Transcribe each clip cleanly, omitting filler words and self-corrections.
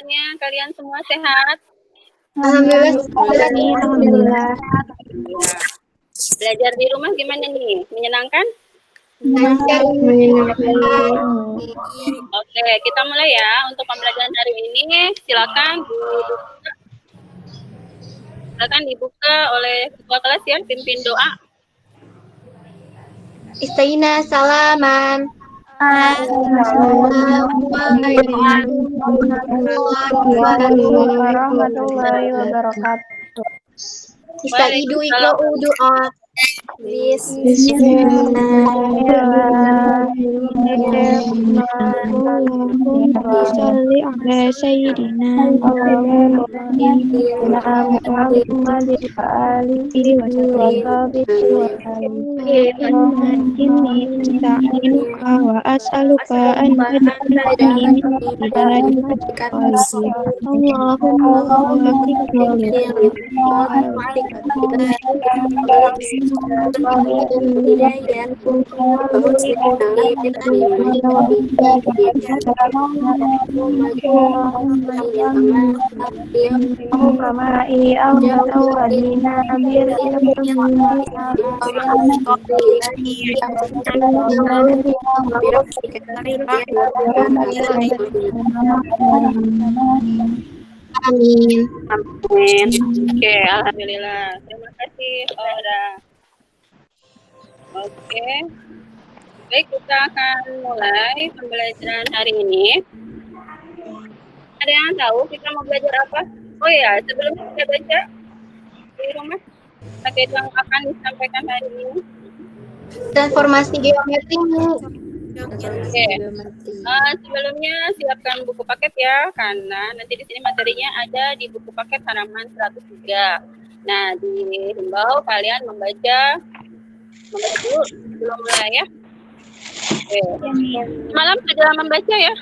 kabarnya? Kalian semua sehat? Alhamdulillah. Ya. Belajar di rumah gimana nih? Menyenangkan? Oke, kita mulai ya. Untuk pembelajaran hari ini, silakan dibuka oleh ketua kelas ya, pimpin doa. Istaina salaman. Warahmatullahi wabarakatuh. Istaidu iqra'u doa. Bismillahirrahmanirrahim. Ala sayyidina Muhammadin wa alihi wa sahbihi wa inni asta'inuka wa as'aluka an taj'alni min ibadika sholihin. Allahumma waffiqni Amin. Amin. Oke, alhamdulillah. Terima kasih, Ora. Oke. Baik, kita akan mulai pembelajaran hari ini. Ada yang tahu kita mau belajar apa? Oh ya, sebelumnya kita baca di rumah terkait yang akan disampaikan hari ini. Transformasi geometri. Oke. Sebelumnya siapkan buku paket ya, karena nanti di sini materinya ada di buku paket halaman 103. Nah, dihimbau kalian membaca dulu sebelum mulai ya. Oke. Malam sudah membaca ya?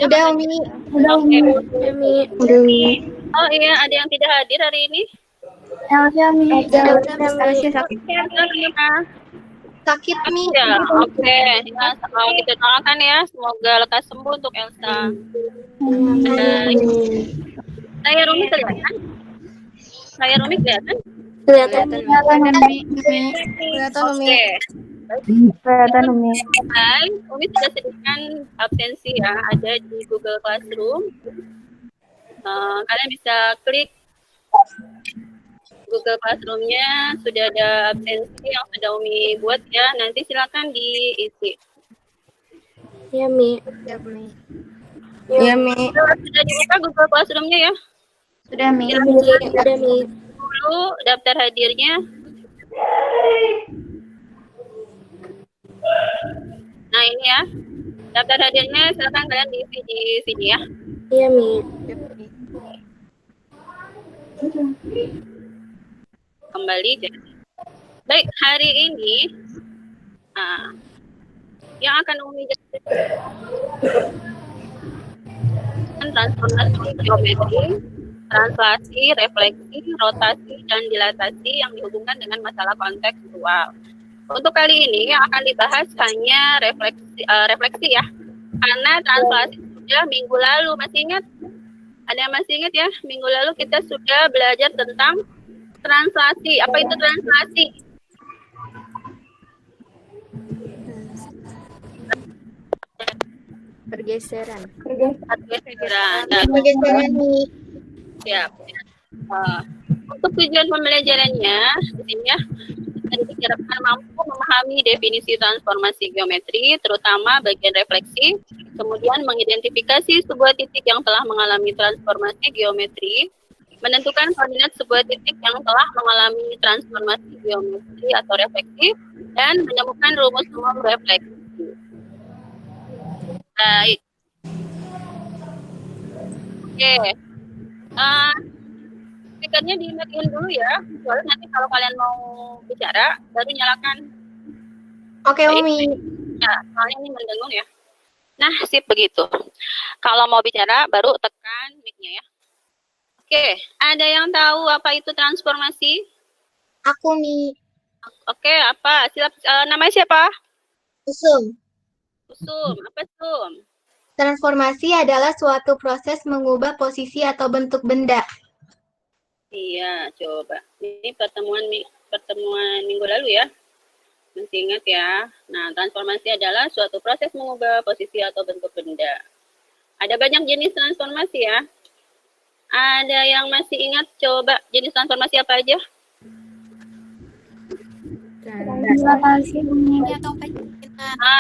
Udah, Umi. Oh iya, ada yang tidak hadir hari ini? Sakit, Mi. Ya, oke. Ya, kita doakan ya, semoga lekas sembuh untuk Elsa. Saya Rumi kelihatan? Saya Rumi kelihatan? Oke. Kelihatan Umi. Hai, Umi sudah sediakan absensi ya, ada di Google Classroom. Kalian bisa klik Google Classroom-nya, sudah ada absensi yang sudah Umi buat ya, nanti silakan diisi. Ya, Mi. Sudah dibuka Google Classroom-nya ya? Sudah, Mi. Udah, Mi. Dulu daftar hadirnya. Nah ini ya, daftar hadirnya silakan kalian diisi di sini ya. Iya, Mi. Kembali. Baik, hari ini yang akan Umi jelaskan transformasi geometri, translasi, refleksi, rotasi, dan dilatasi yang dihubungkan dengan masalah kontekstual. Untuk kali ini yang akan dibahas hanya refleksi ya, karena translasi sudah minggu lalu, masih ingat? Ada yang masih ingat ya? Minggu lalu kita sudah belajar tentang translasi. Apa itu translasi? Pergeseran. Siap. Untuk tujuan pembelajarannya, di sini ya, diharapkan mampu memahami definisi transformasi geometri, terutama bagian refleksi, kemudian mengidentifikasi sebuah titik yang telah mengalami transformasi geometri, menentukan koordinat sebuah titik yang telah mengalami transformasi geometri atau refleksi, dan menemukan rumus umum refleksi. Baik. Oke. Speakernya dimatiin dulu ya, soalnya nanti kalau kalian mau bicara, baru nyalakan. Oke, Umi. Ya, soalnya ini mendengung ya. Nah, sip begitu. Kalau mau bicara, baru tekan mic-nya ya. Oke, ada yang tahu apa itu transformasi? Aku, Mi. Oke, apa? Namanya siapa? Usum. Usum. Apa Usum? Transformasi adalah suatu proses mengubah posisi atau bentuk benda. Iya, coba. Ini pertemuan minggu lalu ya. Masih ingat ya? Nah, transformasi adalah suatu proses mengubah posisi atau bentuk benda. Ada banyak jenis transformasi ya. Ada yang masih ingat? Coba jenis transformasi apa aja? Translasi.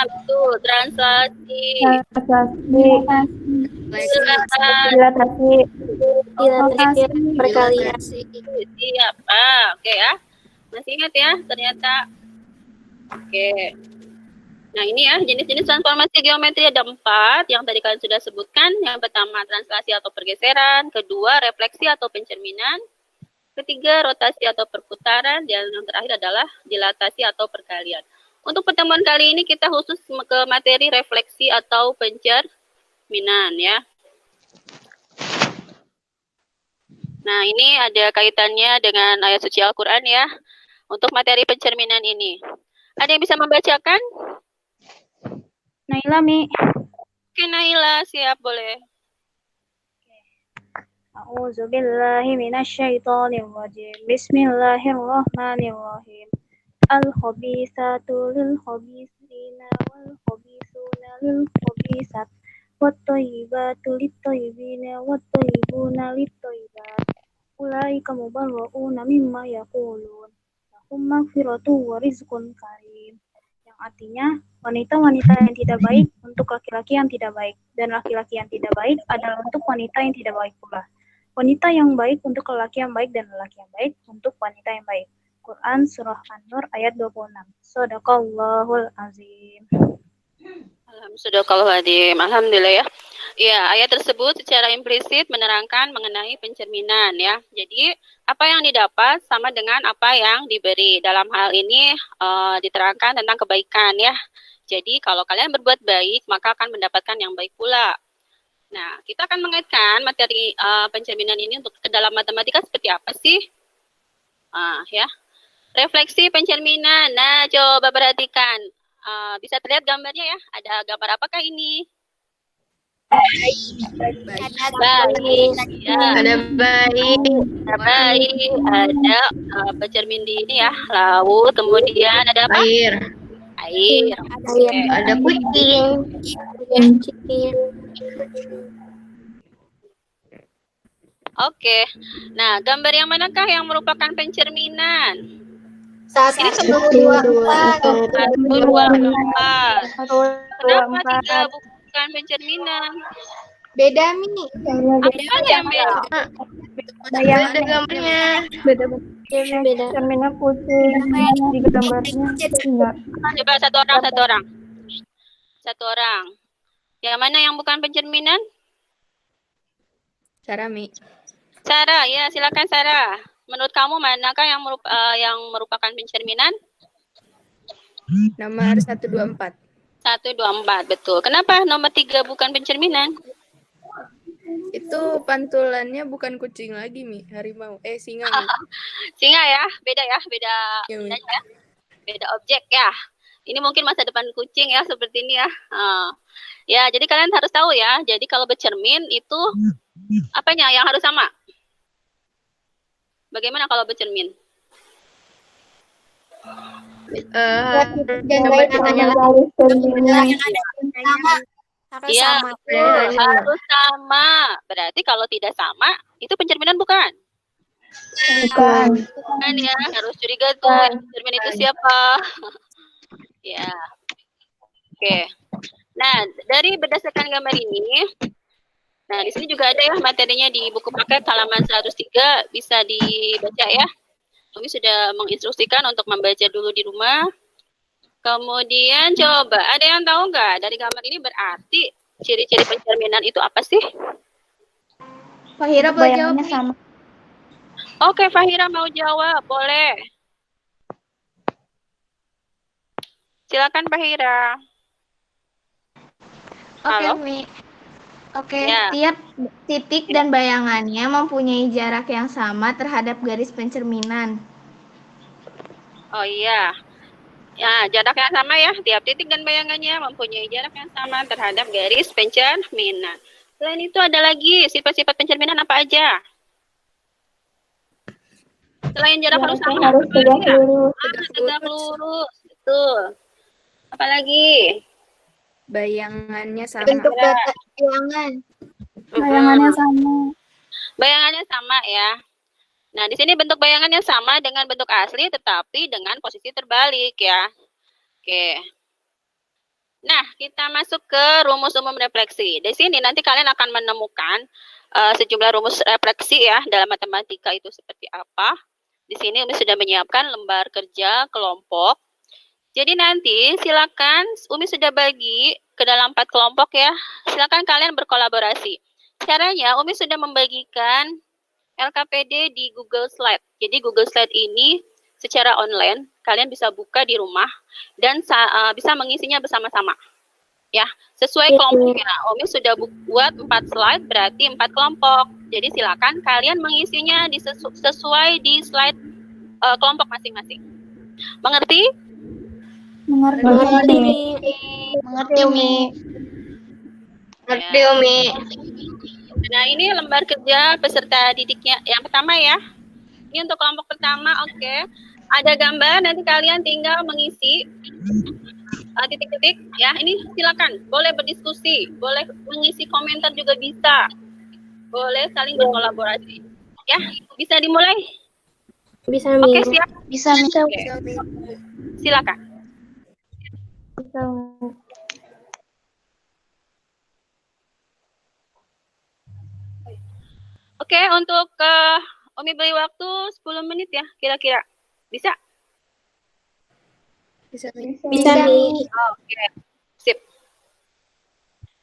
Betul. Translasi. Dilatasi. Perkalian. Siap. Oke ya. Masih ingat ya? Ternyata. Oke. Nah, ini ya, jenis-jenis transformasi geometri ada 4 yang tadi kalian sudah sebutkan. Yang pertama, translasi atau pergeseran. Kedua, refleksi atau pencerminan. Ketiga, rotasi atau perputaran. Dan yang terakhir adalah dilatasi atau perkalian. Untuk pertemuan kali ini kita khusus ke materi refleksi atau pencerminan ya. Nah, ini ada kaitannya dengan ayat suci Al-Quran ya. Untuk materi pencerminan ini. Ada yang bisa membacakan? Naila, Mi. Oke, Naila, siap, boleh. A'udzu billahi minasyaitonir rajim. Bismillahirrahmanirrahim. Al-khabithatu lil-khabithina wal-khabithuna lil-khabithat. Wat-thayyibatu lit-thayyibina wat-thayyibuna lit-thayyibat. Ulaika mubarra'una mimma yaqulun. Lahum maghfiratun wa rizqun karim. Yang artinya wanita-wanita yang tidak baik untuk laki-laki yang tidak baik, dan laki-laki yang tidak baik adalah untuk wanita yang tidak baik pula. Wanita yang baik untuk lelaki yang baik, dan lelaki yang baik untuk wanita yang baik. Quran Surah An-Nur ayat 26. Shadaqallahul azim. Alhamdulillah ya. Ya, ayat tersebut secara implisit menerangkan mengenai pencerminan ya. Jadi, apa yang didapat sama dengan apa yang diberi. Dalam hal ini diterangkan tentang kebaikan ya. Jadi, kalau kalian berbuat baik, maka akan mendapatkan yang baik pula. Nah, kita akan mengaitkan materi pencerminan ini untuk ke dalam matematika seperti apa sih? Ya. Refleksi pencerminan. Nah, coba perhatikan. Bisa terlihat gambarnya ya? Ada gambar apakah ini? Baik. Ya. Ada baik. Ada baik. Ada pencermin di ini ya. Laut. Kemudian ada apa? Air. Air. Ada kucing. Oke. Nah, gambar yang manakah yang merupakan pencerminan? 1, 2, 4. 1, 2, 4. Kenapa tidak bukan pencerminan? Beda, Mi. Apa yang beda? Beda gambarnya. Beda. Beda. Cerminnya putih di gambarnya enggak. Coba satu orang. Yang mana yang bukan pencerminan? Sarah, Mi. Sarah, ya silakan Sarah. Menurut kamu manakah yang merupakan pencerminan? Nomor 124. 1, 2, 4, betul. Kenapa nomor 3 bukan pencerminan? Itu pantulannya bukan kucing lagi, Mi. Harimau. Singa, Mi. Singa ya, beda ya, Ya, Mi. beda objek ya. Ini mungkin masa depan kucing ya, seperti ini ya. Ya, jadi kalian harus tahu ya. Jadi kalau bercermin itu apanya yang harus sama? Bagaimana kalau bercermin? Gambar katanya Iya, harus sama. Berarti kalau tidak sama, itu pencerminan bukan? Bukan ya, harus curiga tuh. Yang pencermin itu siapa? Ya. Oke. Nah, dari berdasarkan gambar ini, nah di sini juga ada ya materinya di buku paket halaman 103, bisa dibaca ya. Kami sudah menginstruksikan untuk membaca dulu di rumah. Kemudian coba, ada yang tahu nggak dari gambar ini berarti ciri-ciri pencerminan itu apa sih? Fahira boleh jawab. Bayangannya sama. Oke, Fahira mau jawab, boleh. Silakan Fahira. Oke, Halo? Mi. Oke, Ya. tiap titik dan bayangannya mempunyai jarak yang sama terhadap garis pencerminan. Oh iya. Ya, jarak yang sama ya, tiap titik dan bayangannya mempunyai jarak yang sama terhadap garis pencerminan. Selain itu ada lagi sifat-sifat pencerminan apa aja? Selain jarak harus sama, harus apa lagi tegak ya? lurus. Tegak lurus, betul. Apalagi? Bayangannya sama. Bentuk bayangan. Bayangannya sama. Bayangannya sama ya. Nah, di sini bentuk bayangannya sama dengan bentuk asli, tetapi dengan posisi terbalik ya. Oke. Nah, kita masuk ke rumus umum refleksi. Di sini nanti kalian akan menemukan sejumlah rumus refleksi ya dalam matematika itu seperti apa. Di sini Umi sudah menyiapkan lembar kerja kelompok. Jadi nanti silakan Umi sudah bagi ke dalam 4 kelompok ya. Silakan kalian berkolaborasi. Caranya Umi sudah membagikan LKPD di Google Slide. Jadi Google Slide ini secara online kalian bisa buka di rumah dan bisa mengisinya bersama-sama. Ya, sesuai kelompoknya. Umi sudah buat 4 slide berarti 4 kelompok. Jadi silakan kalian mengisinya sesuai di slide kelompok masing-masing. Mengerti? Mengerti. Mengerti, Umi. Mengerti, Umi. Nah, ini lembar kerja peserta didiknya yang pertama ya. Ini untuk kelompok pertama, oke. Ada gambar, nanti kalian tinggal mengisi titik-titik. Ya, ini silakan. Boleh berdiskusi, boleh mengisi komentar juga bisa. Boleh saling berkolaborasi. Ya, bisa dimulai? Bisa, Oke, siap. Bisa, Oke. Silakan. Oke, untuk Umi beri waktu 10 menit ya, kira-kira. Bisa? Bisa. Bisa, Mi. Oke, sip.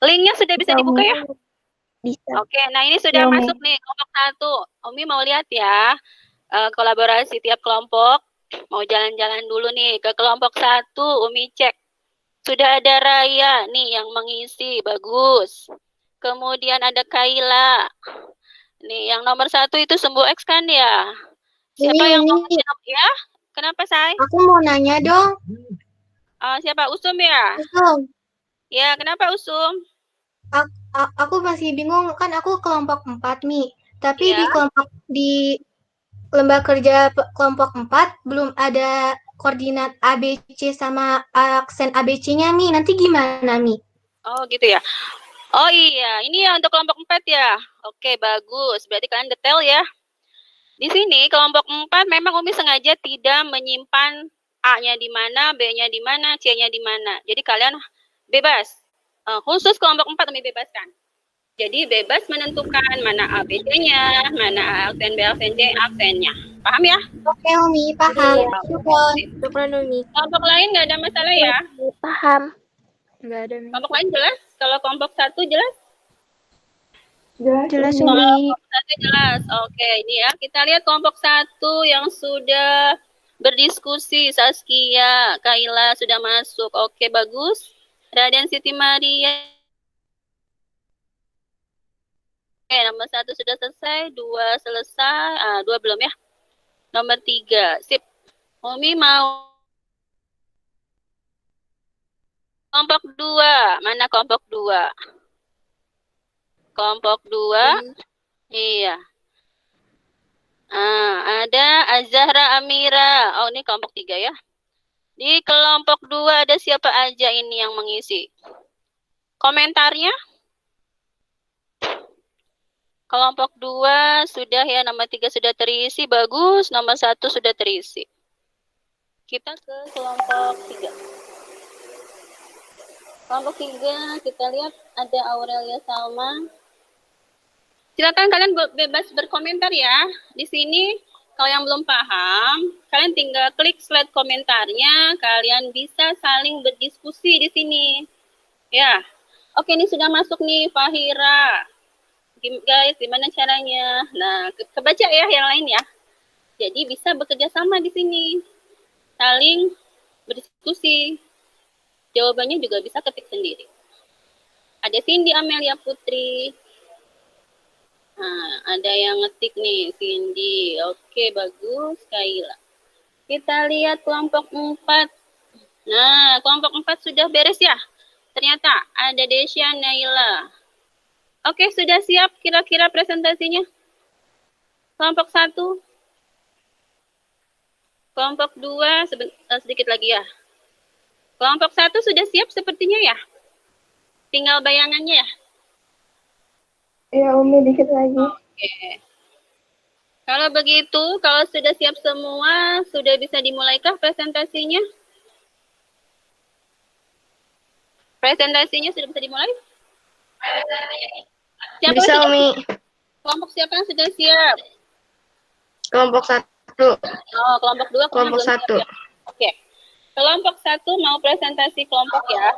Linknya sudah bisa dibuka ya? Bisa. Oke, nah ini sudah Ya, Umi. masuk nih kelompok 1. Umi mau lihat ya kolaborasi tiap kelompok. Mau jalan-jalan dulu nih ke kelompok 1. Umi cek. Sudah ada Raya nih yang mengisi, bagus. Kemudian ada Kaila. Nih yang nomor 1 itu Sembuh X kan ya? Siapa yang mau ngisi ya? Kenapa, Say? Aku mau nanya dong. Siapa? Usum ya? Usum. Ya, kenapa Usum? Aku masih bingung, kan aku kelompok 4, Mi. Tapi Ya. di lembar kerja kelompok 4 belum ada koordinat ABC sama aksen ABC-nya, Mi. Nanti gimana, Mi? Oh, gitu ya. Oh iya, ini ya untuk kelompok 4 ya. Oke, bagus. Berarti kalian detail ya. Di sini kelompok 4 memang Umi sengaja tidak menyimpan A-nya di mana, B-nya di mana, C-nya di mana. Jadi kalian bebas. Khusus kelompok 4 Umi bebaskan. Jadi bebas menentukan mana A, B, C-nya, mana A, aksen B, aksen C, aksennya. Paham ya? Oke, Umi, paham. Syukron, Umi. Kelompok lain nggak ada masalah ya? Paham. Nggak ada, Mi. Kelompok lain jelas? Kalau kelompok 1 jelas? Jelas, Kalau Umi. kelompok 1 jelas. Oke, ini ya. Kita lihat kelompok 1 yang sudah berdiskusi. Saskia, Kaila sudah masuk. Oke, bagus. Raden Siti Maria. Oke, nomor 1 sudah selesai. 2 selesai. 2 belum ya. Nomor 3. Sip. Umi mau kelompok 2. Mana kelompok 2? Kelompok 2. Iya. Ada Azahra Amira. Oh, ini kelompok 3 ya. Di kelompok 2 ada siapa aja ini yang mengisi? Komentarnya? Kelompok 2 sudah ya, nomor 3 sudah terisi, bagus. Nomor 1 sudah terisi. Kita ke kelompok 3. Kelompok 3 kita lihat ada Aurelia Salma. Silakan kalian bebas berkomentar ya. Di sini kalau yang belum paham, kalian tinggal klik slide komentarnya, kalian bisa saling berdiskusi di sini. Ya. Oke, ini sudah masuk nih Fahira. Guys, gimana caranya? Nah, kebaca ya yang lain ya. Jadi bisa bekerja sama di sini. Saling berdiskusi. Jawabannya juga bisa ketik sendiri. Ada Cindy Amelia Putri. Nah, ada yang ngetik nih, Cindy. Oke, bagus, Kaila. Kita lihat kelompok 4. Nah, kelompok 4 sudah beres ya? Ternyata ada Desya, Naila. Oke, sudah siap kira-kira presentasinya? Kelompok 1, kelompok 2, sedikit lagi ya. Kelompok 1 sudah siap sepertinya ya? Tinggal bayangannya ya? Ya, Umi, dikit lagi. Oke. Kalau begitu, kalau sudah siap semua, sudah bisa dimulaikah presentasinya? Presentasinya sudah bisa dimulai? Siapa Bisa, sudah Umi. Kelompok siapa yang sudah siap? Kelompok 1. Oh, kelompok 2 Kelompok belum siap 1. ya? Oke. Kelompok 1 mau presentasi kelompok ya.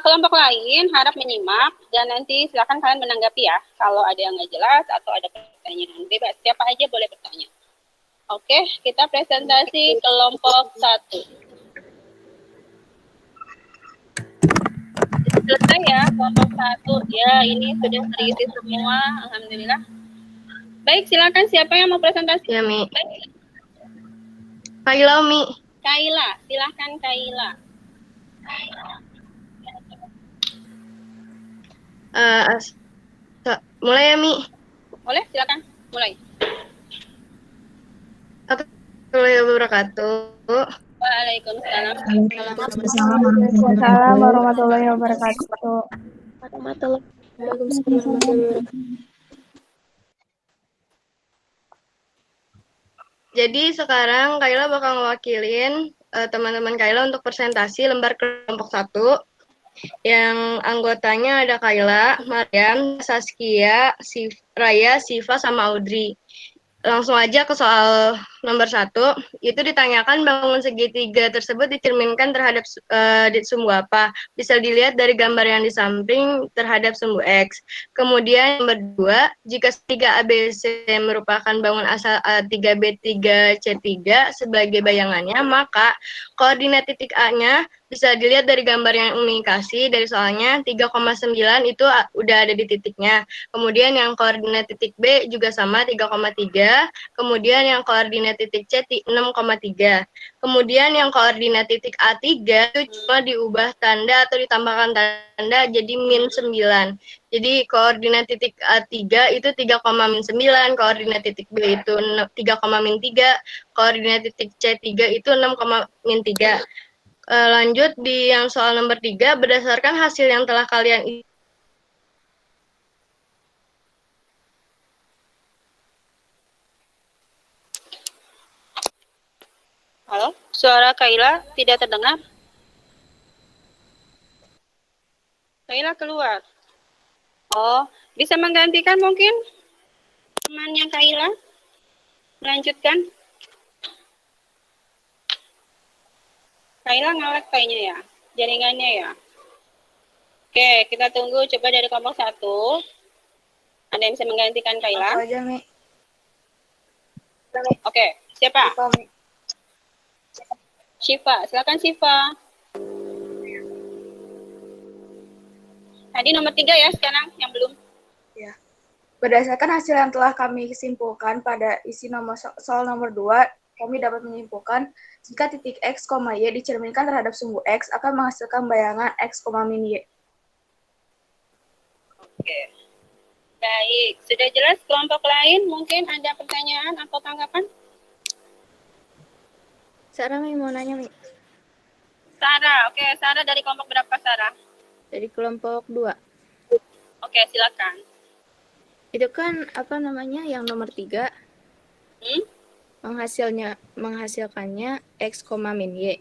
Kelompok lain harap menyimak dan nanti silakan kalian menanggapi ya. Kalau ada yang nggak jelas atau ada pertanyaan bebas, siapa aja boleh bertanya. Oke, kita presentasi kelompok 1. Selesai ya kelompok 1. Ya, ini sudah terisi semua. Alhamdulillah. Baik, silakan siapa yang mau presentasi? Ya, Mi. Kaila, Umi. Kaila, silakan Kaila. Mulai ya, Mi. Boleh, silakan mulai. Assalamualaikum warahmatullahi wabarakatuh. Waalaikumsalam. Waalaikumsalam warahmatullahi wabarakatuh. Jadi sekarang Kaila bakal ngewakilin teman-teman Kaila untuk presentasi lembar kelompok 1. Yang anggotanya ada Kaila, Mariam, Saskia, Raya, Siva, sama Audrey. Langsung aja ke soal nomor 1. Itu ditanyakan bangun segitiga tersebut dicerminkan terhadap sumbu apa. Bisa dilihat dari gambar yang di samping terhadap sumbu X. Kemudian nomor 2, jika segitiga ABC merupakan bangun asal A3B 3C3 sebagai bayangannya, maka koordinat titik A-nya bisa dilihat dari gambar yang Umi kasih dari soalnya 3,9 itu udah ada di titiknya. Kemudian yang koordinat titik B juga sama 3,3. Kemudian yang koordinat titik C 6,3. Kemudian yang koordinat titik A3 itu cuma diubah tanda atau ditambahkan tanda jadi min 9. Jadi koordinat titik A3 itu 3,9, koordinat titik B itu 3,3, koordinat titik C3 itu 6,3. Lanjut di yang soal nomor 3, berdasarkan hasil yang telah kalian Halo, suara Kaila tidak terdengar. Kaila keluar. Oh, bisa menggantikan mungkin temannya Kaila? Melanjutkan. Kaila ngelek kayaknya ya, jaringannya ya. Oke, kita tunggu coba dari kelompok 1. Ada yang bisa menggantikan Kaila? Aku aja, Mi. Oke, siapa? Lupa, Mi. Syifa, silakan Syifa. Tadi nomor 3 ya sekarang yang belum. Ya. Berdasarkan hasil yang telah kami simpulkan pada isi soal nomor 2, kami dapat menyimpulkan jika titik X, Y dicerminkan terhadap sumbu X akan menghasilkan bayangan X, min Y. Oke. Baik, sudah jelas kelompok lain mungkin ada pertanyaan atau tanggapan? Sarah, Mi, mau nanya, Mi. Sarah, oke. Sarah dari kelompok berapa, Sarah? Dari kelompok 2. Oke, silakan. Itu kan apa namanya yang nomor 3 menghasilkannya X, min Y.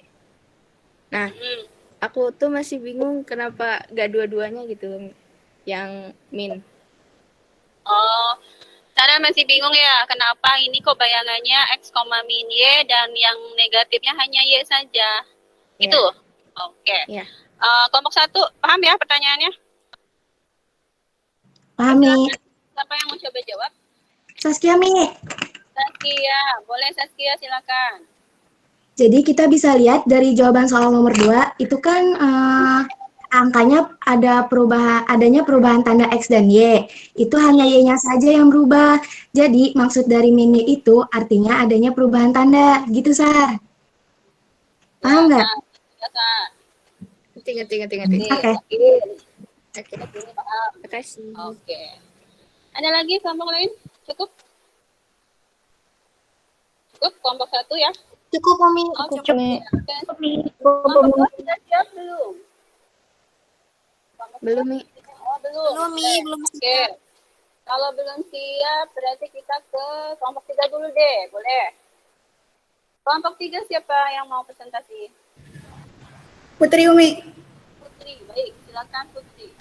Nah, aku tuh masih bingung kenapa gak dua-duanya gitu yang min. Oh, Sarah masih bingung ya kenapa ini kok bayangannya X, min Y dan yang negatifnya hanya Y saja. Ya. Itu? Oke. Ya. Kelompok 1, paham ya pertanyaannya? Paham, Mi. Siapa yang mau coba jawab? Saskia, Mi. Saskia, boleh Saskia silakan. Jadi kita bisa lihat dari jawaban soal nomor 2, itu kan angkanya adanya perubahan tanda X dan Y. Itu hanya Y-nya saja yang berubah. Jadi maksud dari min Y itu artinya adanya perubahan tanda. Gitu, Sar. Paham nggak? batasan. Ngerti. Oke. Oke. Ini paham. Terima kasih. Oke. Ada lagi kelompok lain? Cukup? Cukup kelompok 1 ya? Cukup, Umi. Oh, Cukup. Kelompok 2 sudah siap belum? Belum, Mi. Oh, belum. Belum, Mi. Belum Oke. Kalau belum siap, berarti kita ke kelompok 3 dulu deh. Boleh? Kelompok 3 siapa yang mau presentasi? Putri Umi. Putri. Baik, silakan Putri.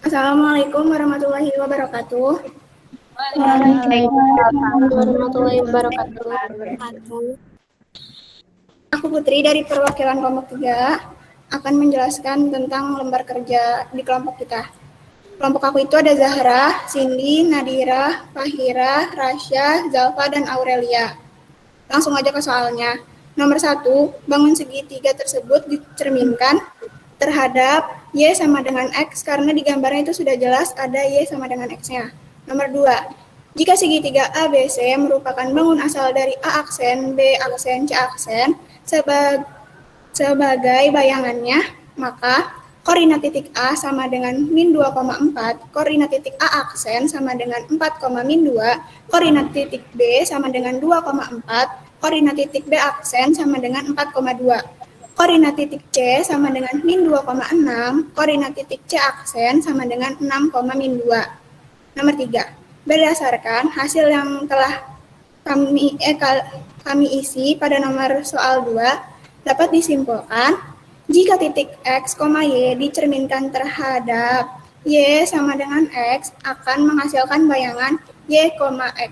Assalamualaikum warahmatullahi wabarakatuh. Waalaikumsalam warahmatullahi wabarakatuh. Aku Putri dari perwakilan kelompok 3 akan menjelaskan tentang lembar kerja di kelompok kita. Kelompok aku itu ada Zahra, Cindy, Nadira, Fahira, Rasya, Zalfa, dan Aurelia. Langsung aja ke soalnya. Nomor 1, bangun segitiga tersebut dicerminkan terhadap Y sama dengan X karena di gambarnya itu sudah jelas ada Y sama dengan X-nya. Nomor 2, jika segitiga ABC merupakan bangun asal dari A aksen, B aksen, C aksen sebagai bayangannya, maka koordinat titik A sama dengan min 2,4, koordinat titik A aksen sama dengan 4, min 2, koordinat titik B sama dengan 2,4, koordinat titik B aksen sama dengan 4,2. Koordinat titik C sama dengan min 2,6, koordinat titik C aksen sama dengan 6, min 2. Nomor 3, berdasarkan hasil yang telah kami isi pada nomor soal 2, dapat disimpulkan jika titik X, Y dicerminkan terhadap Y sama dengan X akan menghasilkan bayangan Y, X.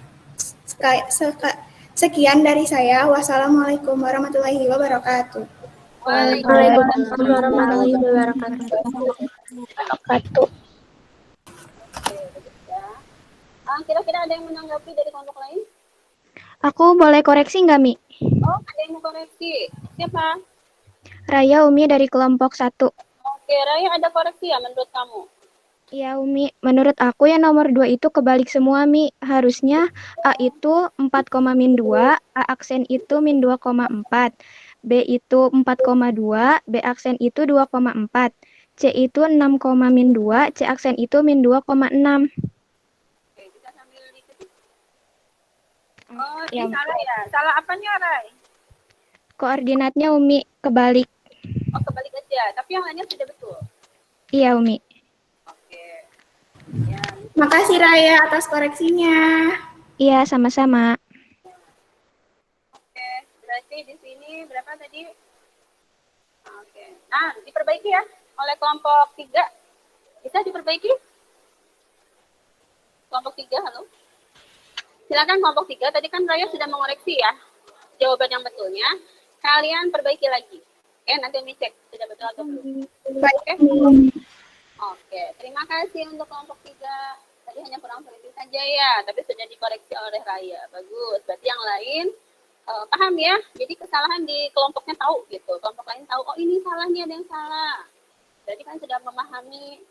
Sekian dari saya. Wassalamualaikum warahmatullahi wabarakatuh. Waalaikumsalam warahmatullahi wabarakatuh. Kira-kira ada yang menanggapi dari kelompok lain? Aku boleh koreksi nggak, Mi? Oh, ada yang mau koreksi. Siapa? Raya Umi dari kelompok 1. Oke, Raya ada koreksi ya menurut kamu? Iya, Umi. Menurut aku yang nomor 2 itu kebalik semua, Mi. Harusnya A itu 4, min 2, A aksen itu min 2,4. B itu 4,2, B aksen itu 2,4. C itu 6, min 2, C aksen itu min 2,6. Oke, bisa sambil diketik. Oh, Ya, ini salah ya? Salah apanya, Ray? koordinatnya Umi kebalik. Oh, kebalik aja. Tapi yang lainnya sudah betul. Iya, Umi. Oke. Ya, Makasih Raya atas koreksinya. Iya, sama-sama. oke. Berarti di sini berapa tadi? Oke. Nah, diperbaiki ya oleh kelompok 3. Bisa diperbaiki? Kelompok 3, halo. Silakan kelompok 3. Tadi kan Raya sudah mengoreksi ya jawaban yang betulnya. Kalian perbaiki lagi. Nanti Umi cek sudah betul atau belum. Oke. Oke, terima kasih untuk kelompok 3. Tadi hanya kurang teliti saja ya, tapi sudah dikoreksi oleh Raya. Bagus. Berarti yang lain paham ya. Jadi kesalahan di kelompoknya tahu gitu. Kelompok lain tahu, oh ini salah nih, ada yang salah. Jadi kan sudah memahami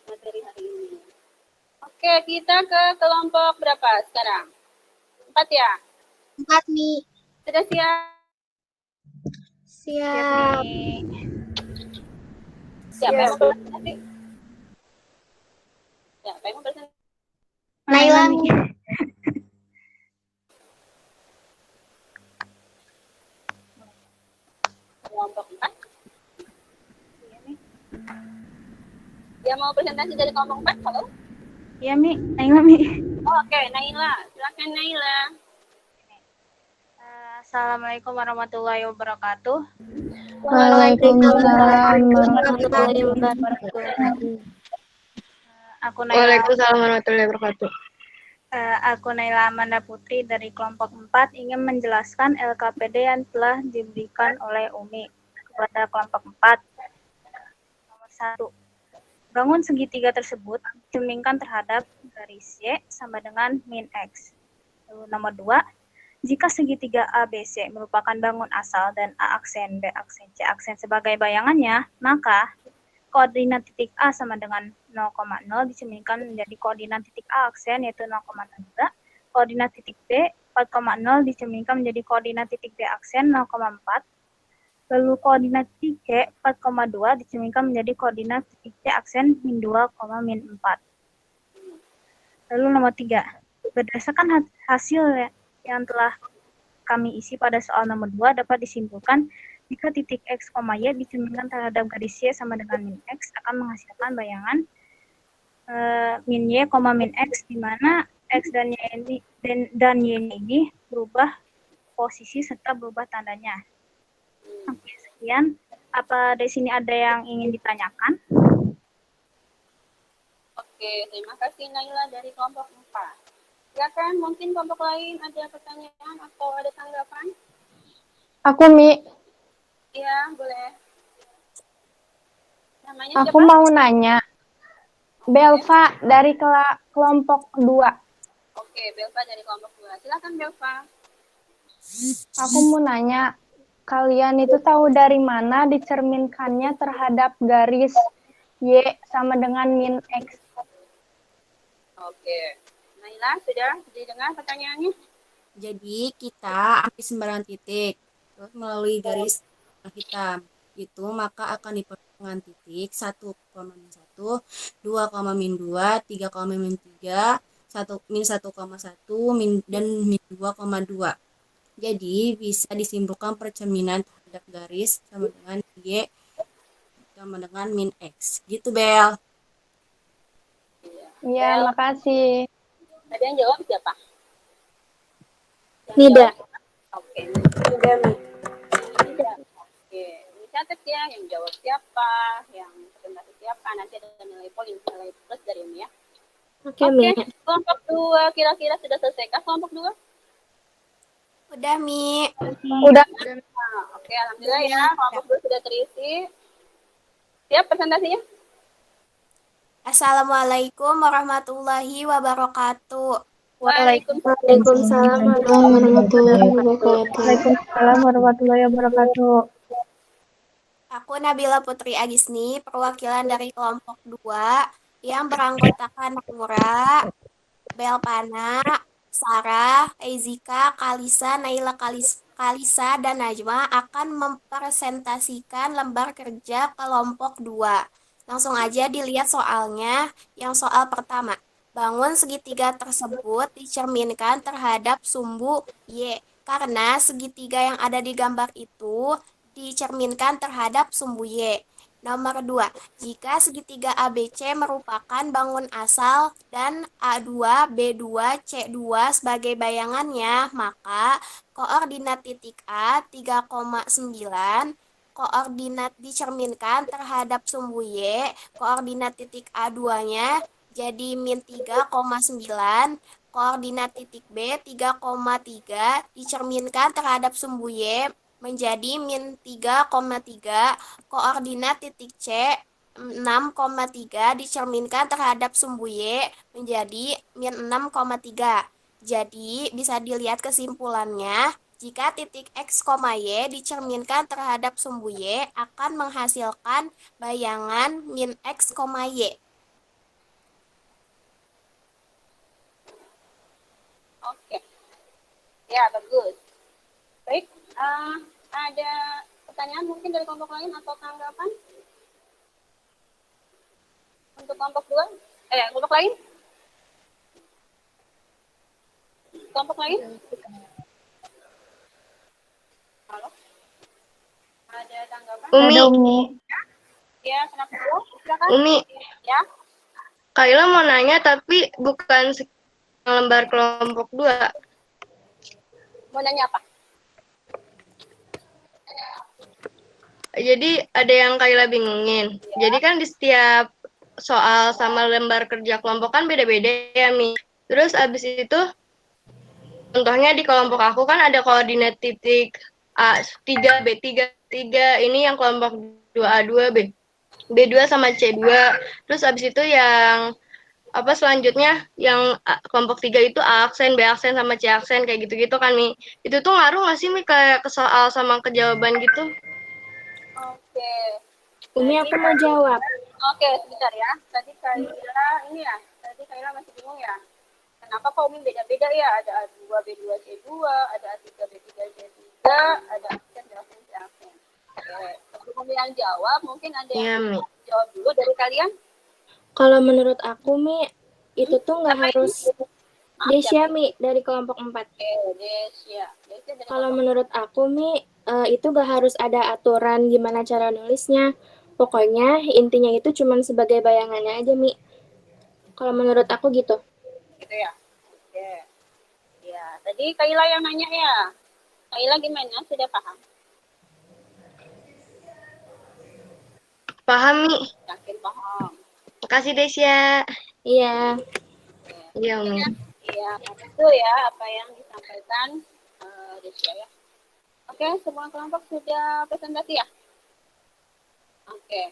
materi hari ini. Oke, kita ke kelompok berapa sekarang? 4 ya? 4, Mi. Sudah siap? Siap. Siapa yang mau presentasi? Siapa yang mau presentasi? Naila. Kelompok 4. Dia mau presentasi dari kelompok 4, halo? Iya, Mi. Naila, Mi. Oh, oke, Naila. Silakan Naila. Assalamualaikum warahmatullahi wabarakatuh. Waalaikumsalam warahmatullahi wabarakatuh. Aku Naila. Waalaikumsalam warahmatullahi wabarakatuh. Aku Naila Amanda Putri dari kelompok 4 ingin menjelaskan LKPD yang telah diberikan oleh Umi kepada kelompok 4. Nomor 1. Bangun segitiga tersebut dicerminkan terhadap garis Y sama dengan min X. Lalu nomor 2. Jika segitiga ABC merupakan bangun asal dan A aksen, B aksen, C aksen sebagai bayangannya, maka koordinat titik A sama dengan 0,0 dicerminkan menjadi koordinat titik A aksen yaitu 0,2. Koordinat titik B 4,0 dicerminkan menjadi koordinat titik B aksen 0,4. Lalu koordinat titik C 4,2 dicerminkan menjadi koordinat titik C aksen min 2, min 4. Lalu nomor 3. Berdasarkan hasil yang telah kami isi pada soal nomor 2 dapat disimpulkan jika titik X, Y dicerminkan terhadap garis Y sama dengan min X akan menghasilkan bayangan min Y, min X di mana X dan Y-nya ini berubah posisi serta berubah tandanya. Oke, sekian. Apa di sini ada yang ingin ditanyakan? Oke, terima kasih Naila dari kelompok 4. Silakan, mungkin kelompok lain ada pertanyaan atau ada tanggapan? Aku, Mi. Iya, boleh. Namanya Aku siapa? mau nanya. Belva dari kelompok 2. Oke, Belva dari kelompok 2. Silakan Belva. Aku mau nanya, kalian itu tahu dari mana dicerminkannya terhadap garis Y sama dengan min X? Oke. Naila, sudah didengar pertanyaannya? Jadi kita ambil sembarang titik, terus melalui garis hitam itu maka akan dipertemukan titik 1, min 1, 2, min 2, 3, min 3, 1, min 1,1, dan min 2,2. Jadi bisa disimpulkan percerminan terhadap garis sama dengan Y sama dengan min X. Gitu, Bel. Iya, makasih. Ada yang jawab siapa? Tidak. Oke. Tidak, Mi. Tidak. Oke. Dicatat ya yang jawab siapa, yang presentasi siapa. Nanti ada nilai poin, nilai plus dari ini ya. Oke, Mi. Kelompok 2 kira-kira sudah selesai kah kelompok 2? Udah, Mi. Udah. Oke, alhamdulillah ya. Kelompok 2 sudah terisi. Siap presentasinya? Assalamualaikum warahmatullahi wabarakatuh. Waalaikumsalam warahmatullahi wabarakatuh. Waalaikumsalam warahmatullahi wabarakatuh. Aku Nabila Putri Agisni, perwakilan dari kelompok 2 yang beranggotakan Nura, Belpana, Sarah, Ezika, Kalisa, Naila Kalisa, dan Najma akan mempresentasikan lembar kerja kelompok 2. Langsung aja dilihat soalnya. Yang soal pertama, bangun segitiga tersebut dicerminkan terhadap sumbu Y, karena segitiga yang ada di gambar itu dicerminkan terhadap sumbu Y. Nomor 2, jika segitiga ABC merupakan bangun asal dan A2, B2, C2 sebagai bayangannya, maka koordinat titik A 3,9, koordinat dicerminkan terhadap sumbu Y, koordinat titik A2-nya jadi min 3,9, koordinat titik B 3,3 dicerminkan terhadap sumbu Y menjadi min 3,3, koordinat titik C 6,3 dicerminkan terhadap sumbu Y menjadi min 6,3. Jadi bisa dilihat kesimpulannya, jika titik X, Y dicerminkan terhadap sumbu Y akan menghasilkan bayangan min X, Y. Oke. Ya, bagus. Baik, ada pertanyaan mungkin dari kelompok lain atau tanggapan? Untuk kelompok 2? Kelompok lain? Kelompok lain? Halo? Ada tanggapan? Umi. Ya, kenapa? Silakan. Umi. Ya. Kaila mau nanya tapi bukan lembar kelompok 2. Mau nanya apa? Jadi ada yang Kaila bingungin. Ya. Jadi kan di setiap soal sama lembar kerja kelompok kan beda-beda ya, Mi. Terus abis itu, contohnya di kelompok aku kan ada koordinat titik A3, B3, ini yang kelompok 2A2, B2 sama C2. Terus abis itu yang selanjutnya yang kelompok 3 itu A aksen, B aksen, sama C aksen kayak gitu-gitu kan, Mi. Itu tuh ngaruh nggak sih, Mi, kayak ke soal sama ke jawaban gitu? Oke. Umi, aku mau jawab. Oke, sebentar ya. Tadi Kaila masih bingung ya. Kenapa kok Umi beda-beda ya? Ada A2, B2, C2, ada A3, B3, C3, ada aksen, B aksen, C aksen. Sebelum yang jawab, mungkin ada Iya, yang Mi. jawab dulu dari kalian. Kalau menurut aku, Mi, itu tuh nggak harus Desya, Mi, dari kelompok 4. Oke, Desya. Desya dari Kalau kelompok menurut aku, Mi, itu nggak harus ada aturan gimana cara nulisnya. Pokoknya intinya itu cuman sebagai bayangannya aja, Mi. Kalau menurut aku gitu. gitu ya. Oke. Ya, tadi Kaila yang nanya ya. Kaila gimana? Sudah paham? Paham, Mi. Yakin paham. Makasih, Desya. Iya. Iya, Mi. Iya, itu ya apa yang disampaikan Desya ya. Oke, semua kelompok sudah presentasi ya? Oke.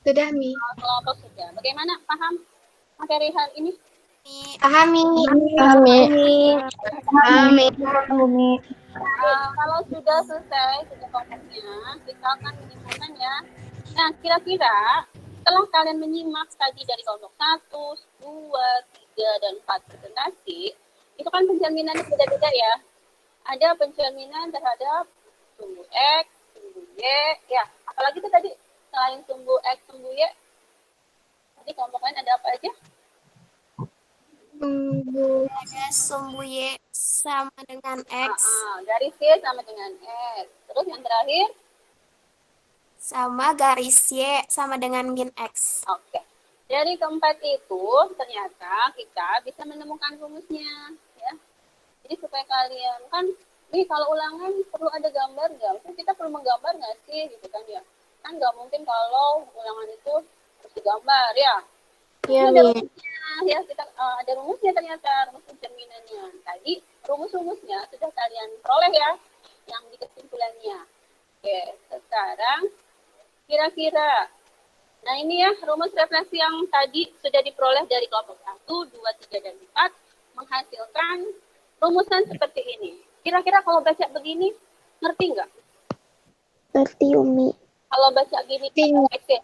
Sudah, Mi. Semua kelompok sudah. Bagaimana paham materi hal ini? Paham, Mi. Paham, Mi. Paham, Mi. Kalau sudah selesai sudah kelompoknya, kita akan menyimpulkan ya. Nah, kira-kira setelah kalian menyimak tadi dari kelompok 1, 2, 3, dan 4 presentasi, itu kan pencerminannya beda-beda ya. Ada pencerminan terhadap sumbu X, sumbu Y, ya. Apalagi itu tadi, selain sumbu X, sumbu Y, tadi kelompok lain ada apa aja? Ada sumbu Y sama dengan X. Garis Y sama dengan X. Terus yang terakhir? Sama garis Y sama dengan min X. Oke. Dari keempat itu, ternyata kita bisa menemukan rumusnya. Ya. Jadi supaya kalian, kan, nih kalau ulangan perlu ada gambar nggak? Maksudnya kita perlu menggambar nggak sih? Gitu kan ya. Kan nggak mungkin kalau ulangan itu harus digambar ya. Iya, Ada Mi. rumusnya, ya kita ada rumusnya ternyata, rumus pencerminannya. Tadi rumus-rumusnya sudah kalian peroleh ya, yang di kesimpulannya. Oke, sekarang kira-kira, nah ini ya rumus refleksi yang tadi sudah diperoleh dari kelompok 1, 2, 3, dan 4 menghasilkan rumusan seperti ini. Kira-kira kalau baca begini, ngerti nggak? Ngerti, Umi. Kalau baca gini,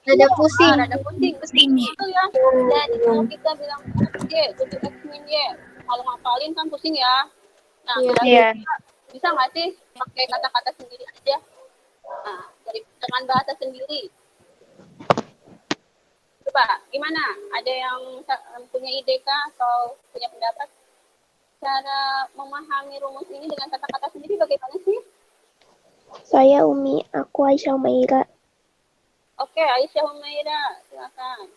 Rada pusing. Rada pusing itu ya. Jadi kalau kita bilang Y, jadi X min Y. Kalau ngapalin kan pusing ya. Nah, kira-kira bisa nggak sih pakai kata-kata sendiri aja? Nah, dengan bahasa sendiri. Coba, gimana? Ada yang punya ide kah atau punya pendapat? Cara memahami rumus ini dengan kata-kata sendiri bagaimana sih? Saya Umi, aku Aisyah Maira. Oke, Aisyah Humaira, silakan.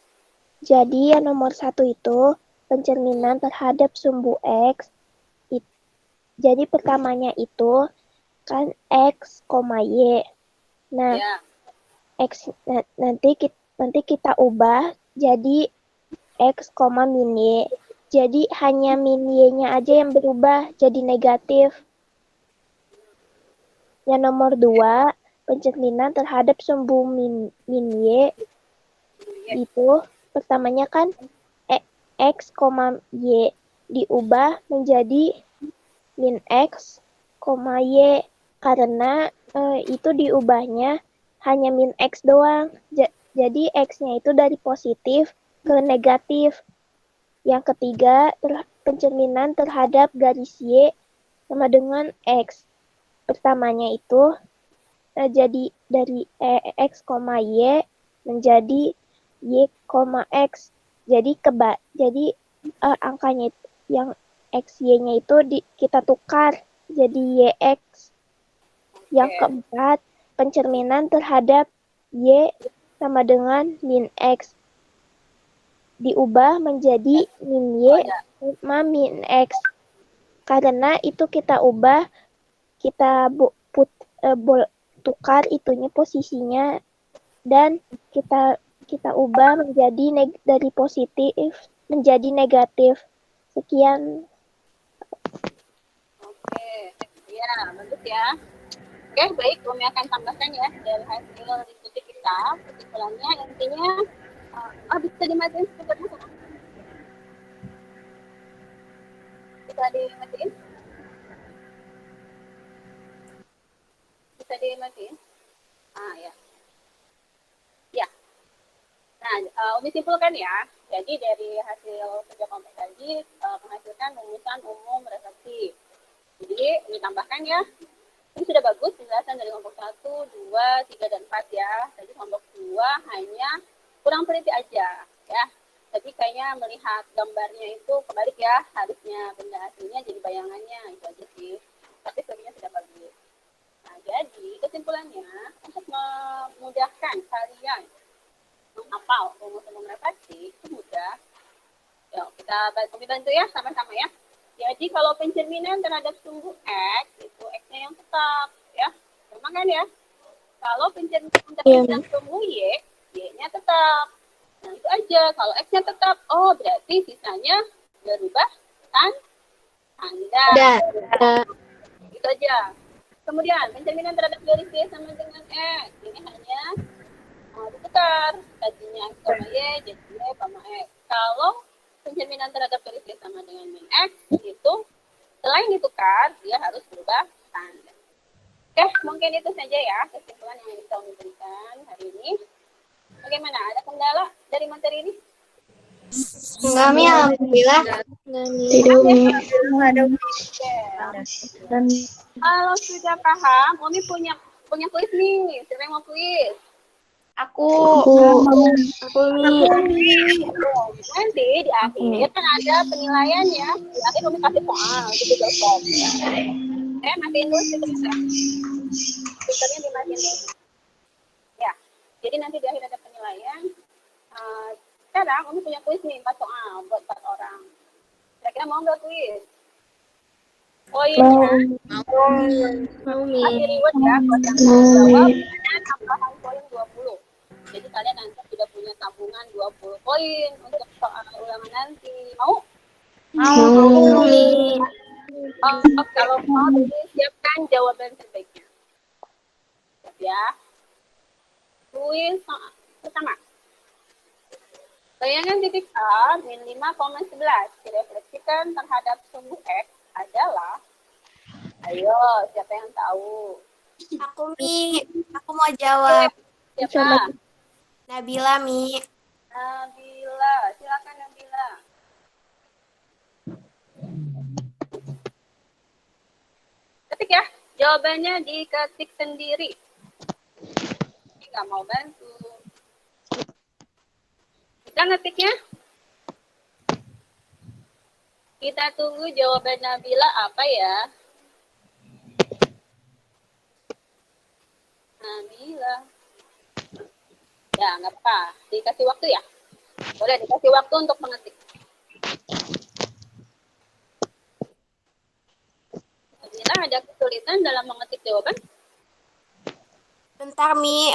Jadi yang nomor 1 itu pencerminan terhadap sumbu X. Jadi pertamanya itu kan X, Y. Nah, Ya. X nanti kita ubah jadi X, min Y. Jadi hanya min Y-nya aja yang berubah jadi negatif. Yang nomor 2, pencerminan terhadap sumbu min Y itu pertamanya kan X, Y diubah menjadi min X, Y karena itu diubahnya hanya min X doang. Jadi X-nya itu dari positif ke negatif. Yang ketiga, pencerminan terhadap garis Y sama dengan X. Pertamanya itu jadi dari X, Y menjadi Y, X. Jadi angkanya yang X, Y-nya itu kita tukar jadi YX. Yang keempat, pencerminan terhadap Y sama dengan min X. Diubah menjadi min Y sama min X. Karena itu kita ubah, kita tukar itunya posisinya dan kita ubah menjadi dari positif menjadi negatif. Sekian. Oke, ya bagus ya. Oke, baik, kami akan tambahkan ya dari hasil diskusi kita. Kesimpulannya intinya, bisa dimatiin speakernya? Bisa dimatiin? Bisa dimatiin? Ya. Ya. Nah, Umi simpulkan ya. Jadi dari hasil kerja kelompok tadi menghasilkan rumusan umum refleksi. Jadi, ini tambahkan ya. sudah bagus penjelasan dari kelompok 1, 2, 3, dan 4 ya. Tadi kelompok 2 hanya kurang teliti aja ya. Jadi kayaknya melihat gambarnya itu kebalik ya. Harusnya benda aslinya jadi bayangannya. Itu aja sih. Tapi sebenarnya sudah bagus. Nah, jadi kesimpulannya untuk memudahkan kalian menghafal rumus umum refleksi itu mudah. Yuk, kita bantu ya sama-sama ya. Jadi kalau pencerminan terhadap sumbu X, itu X-nya yang tetap ya. Sama kan ya? Kalau pencerminan terhadap sumbu Y, Y-nya tetap. Nah, itu aja. Kalau X-nya tetap, oh berarti sisanya berubah tanda. Itu aja. Kemudian, pencerminan terhadap garis Y sama dengan X. Ini hanya ditukar. Tadinya X sama Y, jadi Y sama X. Kalau pencerminan terhadap garis Y sama dengan min X, itu selain ditukar, dia harus berubah tanda. Oke, mungkin itu saja ya kesimpulan yang bisa kami berikan hari ini. Bagaimana? Ada kendala dari materi ini? Enggak, Mi, alhamdulillah. Tidak, Mi. Kalau sudah paham, Umi punya kuis nih. Siapa yang mau kuis? Aku. Nanti di akhir kan ada penilaian ya. Di akhir Umi kasih soal. Gitu dosen. Matiin dulu speakernya. Speakernya dimatiin dulu. Ya. Jadi nanti di akhir ada penilaian. Sekarang Umi punya kuis nih 4 soal buat 4 orang. Kira-kira mau nggak kuis? Poinnya masih reward ya buat yang jawab dan tambahan poin 20. Jadi kalian nanti sudah punya tabungan 20 poin untuk soal ulangan nanti. Mau? Kalau mau siapkan jawaban terbaiknya. Siap ya. Kuis pertama. Bayangan titik A min 5,11 direfleksikan terhadap sumbu X adalah, ayo siapa yang tahu? Aku, Mi. Aku mau jawab. Siapa? Nabila, Mi. Nabila, silakan Nabila. Ketik ya, jawabannya diketik sendiri. Ini nggak mau bantu. Bisa ngetiknya? Kita tunggu jawaban Nabila apa ya? Nabila. Ya, nggak apa. Dikasih waktu ya? Boleh dikasih waktu untuk mengetik. Nabila ada kesulitan dalam mengetik jawaban? Bentar, Mi.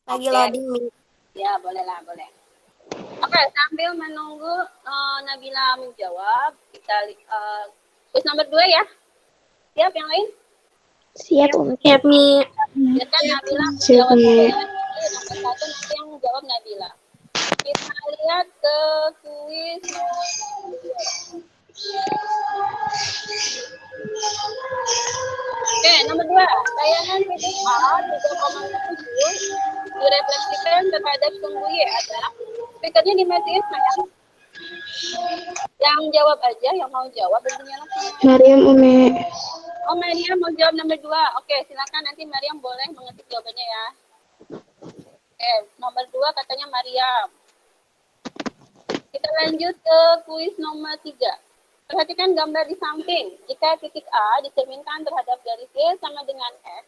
Lagi loading, Mi. Ya, bolehlah, boleh. Oke, sambil menunggu Nabila menjawab, kita kuis nomor 2 ya. Siap yang lain? Siap, Umi. Siap, Mi. Biarkan Nabila menjawab. Nomor 1 nanti yang menjawab Nabila. Kita lihat ke kuis Oke, nomor 2. Bayangan titik A 3,7 direfleksikan terhadap sumbu Y adalah. Speakernya dimatiin sayang. Yang jawab aja, yang mau jawab berarti Mariam, Umi. Oh, Mariam mau jawab nomor 2. Oke, silakan nanti Mariam boleh mengetik jawabannya ya. Oke, nomor 2 katanya Mariam. Kita lanjut ke kuis nomor 3. Perhatikan gambar di samping. Jika titik A dicerminkan terhadap garis Y sama dengan X,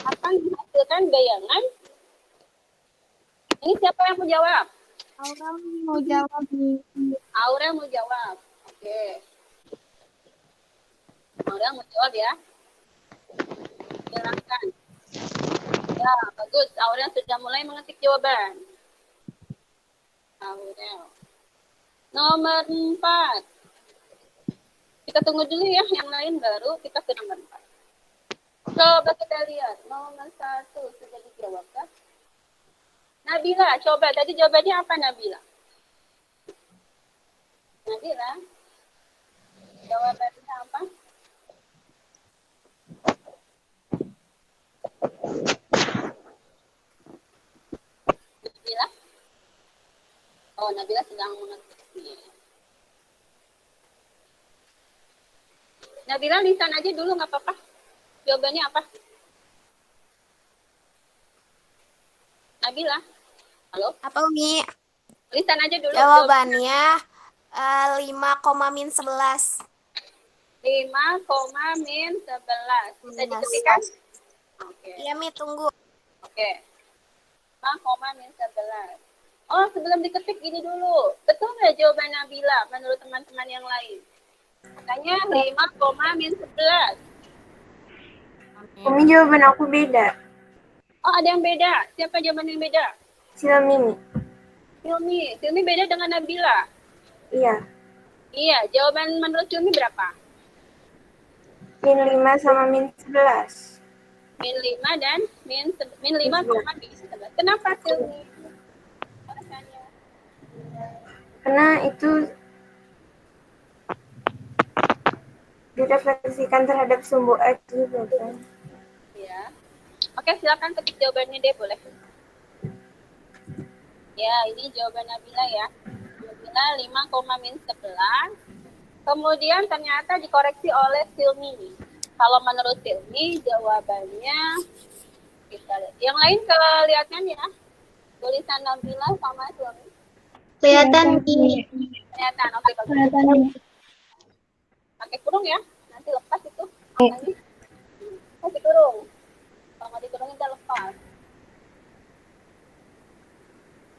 akan menghasilkan bayangan. Ini siapa yang mau jawab? Aura mau jawab. Aura mau jawab. Oke. Aura mau jawab ya. Silakan. Ya, bagus. Aura sudah mulai mengetik jawaban. Aura. Nomor 4. Kita tunggu dulu ya, yang lain baru kita ke nomor 4. Coba kita lihat. Nomor 1 sudah dijawab kan? Nabila, coba. Tadi jawabannya apa Nabila? Nabila? Jawabannya apa? Nabila? Oh, Nabila sedang mengetik. Nabila lisan aja dulu nggak apa-apa. Jawabannya apa? Nabila? Halo? Apa Umi? Tulisan aja dulu. Jawabannya 5,-11. 5,-11. Bisa diketikkan? Oke. Iya, Mi, tunggu. Oke. 5,-11. Oh, sebelum diketik gini dulu. Betul nggak jawaban Nabila menurut teman-teman yang lain? Katanya 5,-11. Umi jawaban aku beda. Oh, ada yang beda. Siapa jawaban yang beda? Silmi. Silmi beda dengan Nabila. Iya. Iya, jawaban menurut Silmi berapa? -5 sama -11. -5 dan -5,-11. Kenapa Silmi? Alasannya. Karena itu direfleksikan terhadap sumbu X gitu kan. Ya. Oke, silakan ketik jawabannya deh, boleh. Ya, ini jawaban Nabila ya. Nabila 5,-11. Kemudian ternyata dikoreksi oleh Silmi. Kalau menurut Silmi, jawabannya kita lihat. Yang lain kelihatan ya? Tulisan Nabila sama Silmi. Kelihatan. Kelihatan, oke bagus. Pakai kurung ya, nanti lepas itu. Pakai kurung. Kalau nggak dikurungin udah lepas.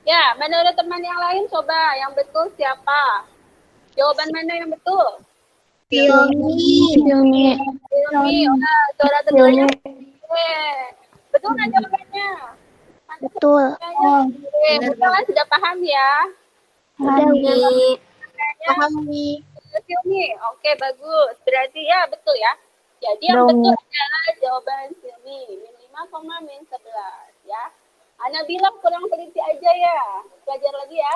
Ya, menurut teman yang lain coba yang betul siapa? Jawaban mana yang betul? Silmi. Oh, suara terbanyak. Betul nggak jawabannya? Betul. Betul kan sudah paham ya? Paham, Mi. Silmi, oke bagus. Berarti ya betul ya. Jadi yang betul adalah jawaban Silmi. -5,-11 ya. Ana bilang kurang teliti aja ya. Belajar lagi ya.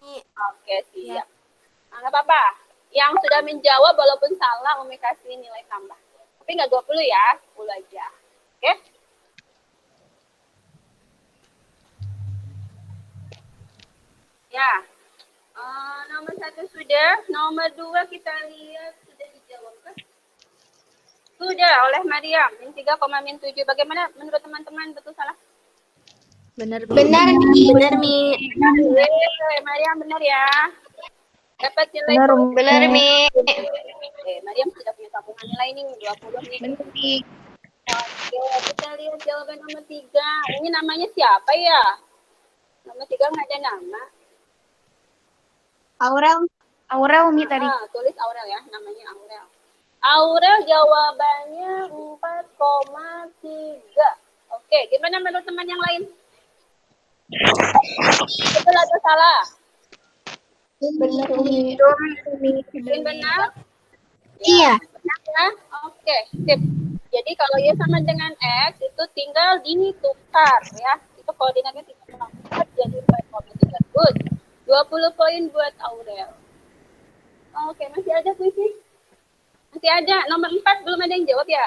Iya, Oke, siap. Nggak apa-apa. Yang sudah menjawab walaupun salah, Umi kasih nilai tambah. Tapi nggak 20 ya, 10 aja. Oke? Ya. Nomor 1 sudah. Nomor 2 kita lihat sudah dijawab kan? Sudah oleh Mariam. -3,-7. Bagaimana menurut teman-teman, betul salah? Benar, Mi. Mariam benar ya. Dapat nilai Benar, Mi. Mariam sudah punya tabungan nilai nih 20 nih. Benar, Mi. Oke, kita lihat jawaban nomor 3. Ini namanya siapa ya? Nomor 3 nggak ada nama. Aurel Mi tadi. Tulis Aurel ya, namanya Aurel. Aurel jawabannya 4,3. Oke, gimana menurut teman yang lain? Betul atau salah? Benar. Benar? Iya. Benar ya? Oke, sip. Jadi kalau Y sama dengan X itu tinggal ditukar ya. Itu koordinatnya 3,4 jadi 4,3. Good. 20 poin buat Aurel. Oke, masih ada kuisnya? Masih ada. Nomor 4 belum ada yang jawab ya?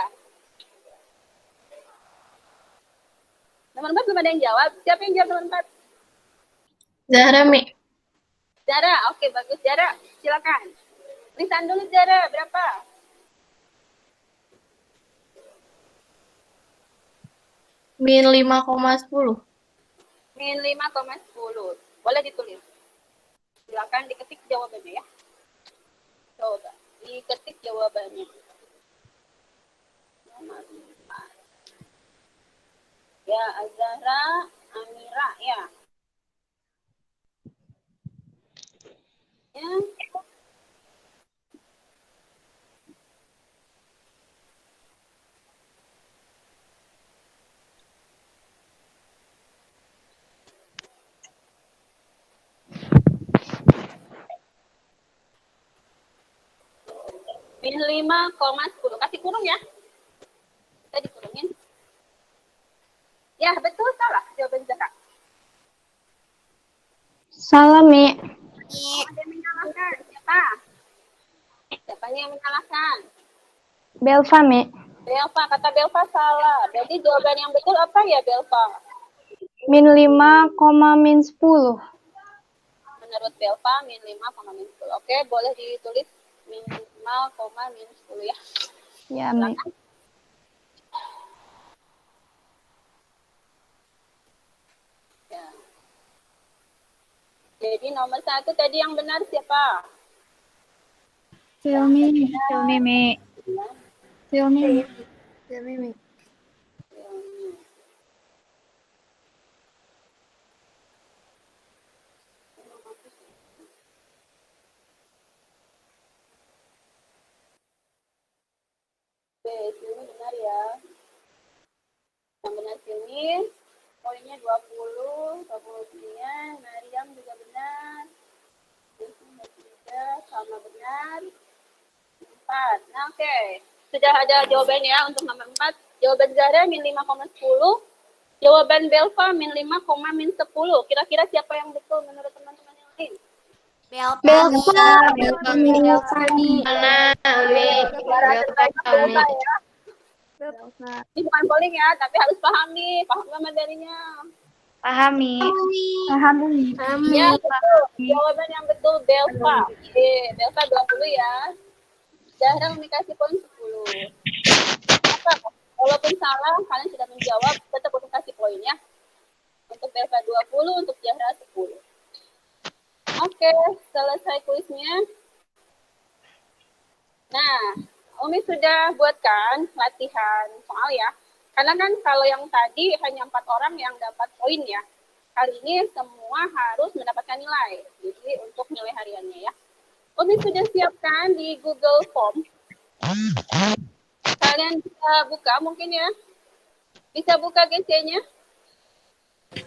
Nomor 4 belum ada yang jawab. Siapa yang jawab nomor 4? Zahra Mi. Zara, oke bagus. Zara, silakan. Tulisan dulu Zara, berapa? -5,10. -5,10. Boleh ditulis. Silakan diketik jawabannya ya. Coba, diketik jawabannya. Nomor 4. Ya, Azahra Amira ya. Ya. -5,10. Kasih kurung ya. Kita dikurungin. Ya, betul salah jawaban Zahra. Salah Mi. Ada yang menyalahkan. Siapa? Siapanya yang menyalahkan? Belva Mi. Belva, kata Belva salah. Jadi jawaban yang betul apa ya Belva? -5,-10. Menurut Belva, -5,-10. Oke, boleh ditulis -5,-10 ya. Ya Mi. Ya. Jadi nomor 1 tadi yang benar siapa? Xiaomi. Xiaomi, Mi. Xiaomi. Xiaomi, Mi. Oke, sini benar ya. Yang benar sini, poinnya 20 dia. Mariam juga benar. Juga sama benar. 4. Nah, oke. Sudah ada jawaban ya untuk nomor 4. Jawaban Zahra min 5,10. Jawaban Belva min 5, min 10. Kira-kira siapa yang betul menurut teman-teman yang lain? Belva. Belva. Mana? Belva ya. Ini bukan polling ya, tapi harus paham nih. Paham nggak materinya? Pahami. Pahami. Ya, betul. Jawaban yang betul Belva. Belva 20 ya. Zahra dikasih poin 10. Walaupun salah, kalian sudah menjawab, tetap untuk kasih poin ya. Untuk Belva 20, untuk Zahra 10. Oke, selesai kuisnya. Nah, Umi sudah buatkan latihan soal ya. Karena kan kalau yang tadi hanya 4 orang yang dapat poin ya. Kali ini semua harus mendapatkan nilai. Jadi untuk nilai hariannya ya. Umi sudah siapkan di Google Form. Kalian bisa buka mungkin ya. Bisa buka GC-nya?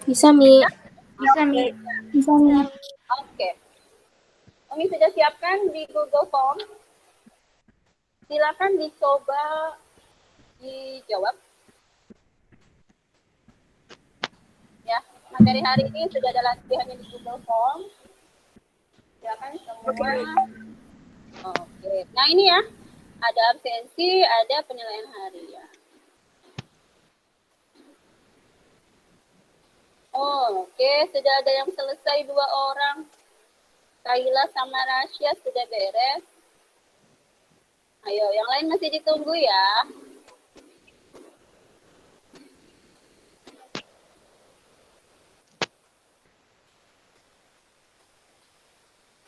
Bisa, Mi. Bisa, Mi. Bisa, Mi. Oke. Umi sudah siapkan di Google Form. Silakan dicoba dijawab. Ya, materi hari ini sudah ada latihannya di Google Form. Silakan semua. Oke. Nah, ini ya. Ada absensi, ada penilaian harian. Oke, sudah ada yang selesai 2 orang. Kaila sama Rasya sudah beres. Ayo, yang lain masih ditunggu ya.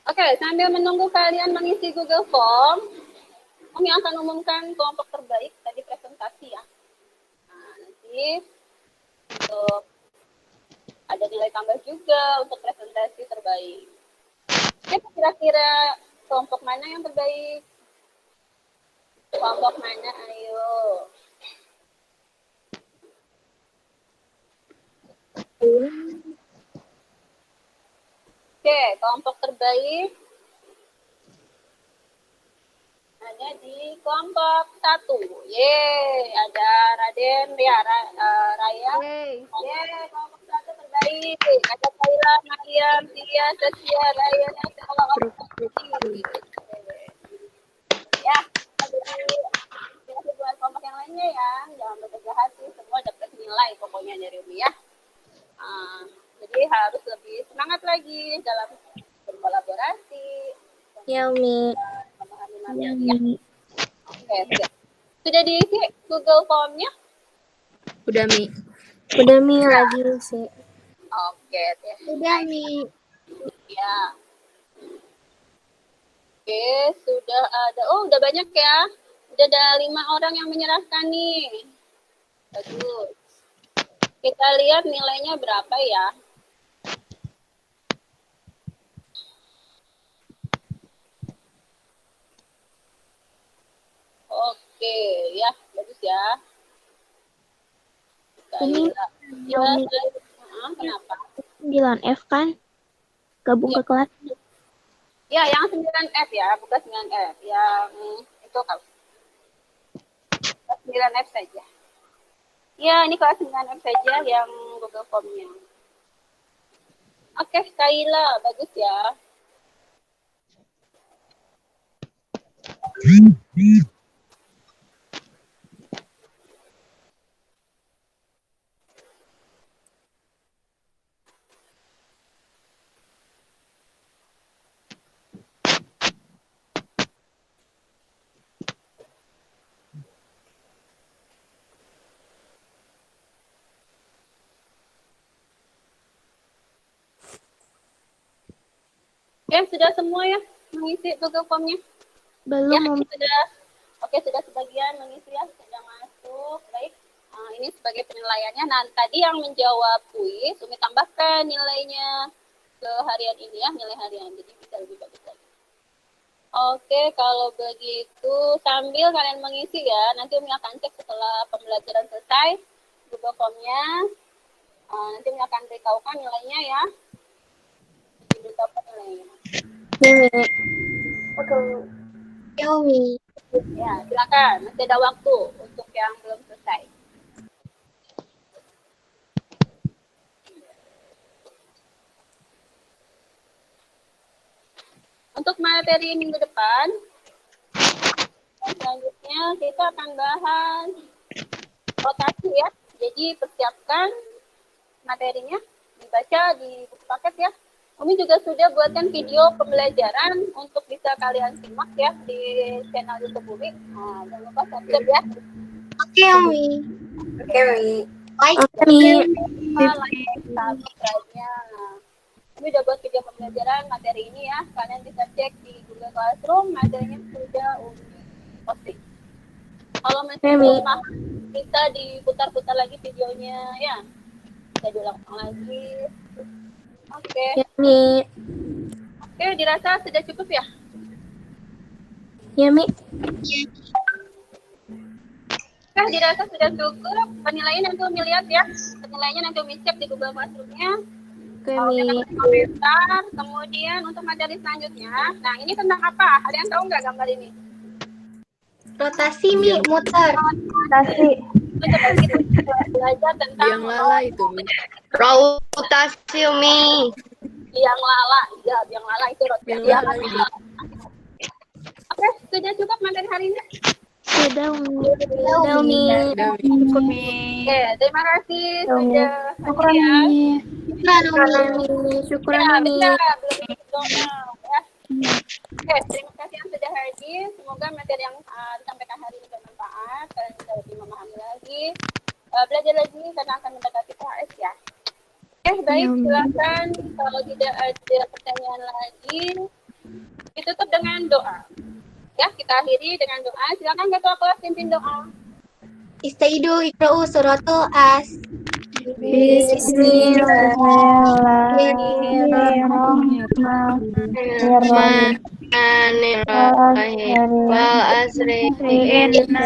Oke, sambil menunggu kalian mengisi Google Form, Umi akan umumkan kelompok terbaik tadi presentasi ya. Nah, nanti untuk ada nilai tambah juga untuk presentasi terbaik. Siapa kira-kira kelompok mana yang terbaik? Kelompok mana? Ayo. Oke, kelompok terbaik ada di kelompok 1. Yeay, ada Raden, ya, Raya. Yeay, kelompok 1 terbaik. Ada Kaila, Mariam, Tia, Saskia, Raya, dan semua orang. Ya, jadi buat kelompok yang lainnya ya, jangan berkecil hati, semua dapat nilai pokoknya dari Umi ya. Jadi harus lebih semangat lagi dalam berkolaborasi. Ya, Umi. Ya. Oke. Sudah diisi Google Form-nya? Udah, Mi. Udah, Mi, lagi sih. Oke. Udah, Mi. Ya. Oke, sudah ada. Oh, udah banyak ya. Udah ada 5 orang yang menyerahkan nih. Bagus. Kita lihat nilainya berapa ya. Oke, ya, bagus ya. Umi, Ya, kenapa? 9F kan? Gabung ke kelas. Ya, yang 9F ya, bukan 9F. Yang itu kalau 9F saja. Ya, ini kelas 9F saja yang Google Form-nya. Oke, Kaila, bagus ya. Oke, sudah semua ya mengisi Google Form-nya? Belum, Ya, Umi. sudah. Oke, sudah sebagian mengisi ya, sudah masuk. Baik, ini sebagai penilaiannya. Nah, tadi yang menjawab kuis, Umi tambahkan nilainya ke harian ini ya, nilai harian. Jadi bisa lebih bagus lagi. Oke, kalau begitu sambil kalian mengisi ya, nanti Umi akan cek setelah pembelajaran selesai Google Form-nya. Nanti Umi akan beritahukan nilainya ya. Diberitahukan nilainya. Mimi. Oke. Ya, Umi. Ya, silakan. Masih ada waktu untuk yang belum selesai. Untuk materi minggu depan, selanjutnya kita akan bahas rotasi ya. Jadi persiapkan materinya, dibaca di buku paket ya. Umi juga sudah buatkan video pembelajaran untuk bisa kalian simak ya di channel YouTube Umi. Nah, jangan lupa subscribe ya. Oke, Umi. Oke, Umi. Like. Subscribe-nya. Umi udah buat video pembelajaran materi ini ya. Kalian bisa cek di Google Classroom, materinya sudah Umi posting. Kalau masih belum paham, bisa diputar-putar lagi videonya ya. Bisa diulang lagi. Oke. Mi. Oke, dirasa sudah cukup ya? Ya, Mi. Oke, dirasa sudah cukup. Penilaian nanti Umi lihat ya. Penilaiannya nanti Umi cek di Google Classroom-nya. Oke, Mi. Komentar. Kemudian untuk materi selanjutnya. Nah, ini tentang apa? Ada yang tahu nggak gambar ini? Rotasi, Mi, muter. Rotasi. Coba kita belajar tentang Yang lala itu, Mi. Rotasi, Umi. Biang lala. Ya, biang lala itu rotasi. Yang lala itu. Oke, sudah cukup materi hari ini? Sudah, Umi. Udah, Mi. Udah, Mi. Cukup, Mi. Oke, terima kasih Umi. sudah Syukran, hadir ya. Mi. Syukuran, Ya, Mi. bentar, belum ikut doa ya. Oke, terima kasih yang sudah hadir. Semoga materi yang disampaikan hari ini bermanfaat. Kalian bisa lebih memahami lagi. Belajar lagi karena akan mendekati KS ya. Oke, baik. Silakan kalau tidak ada pertanyaan lagi, ditutup dengan doa. Ya, kita akhiri dengan doa. Silakan ketua kelas pimpin doa. Istaidu ikra'u suratul as. Bismillahirrahmanirrahim. Wal asri ladina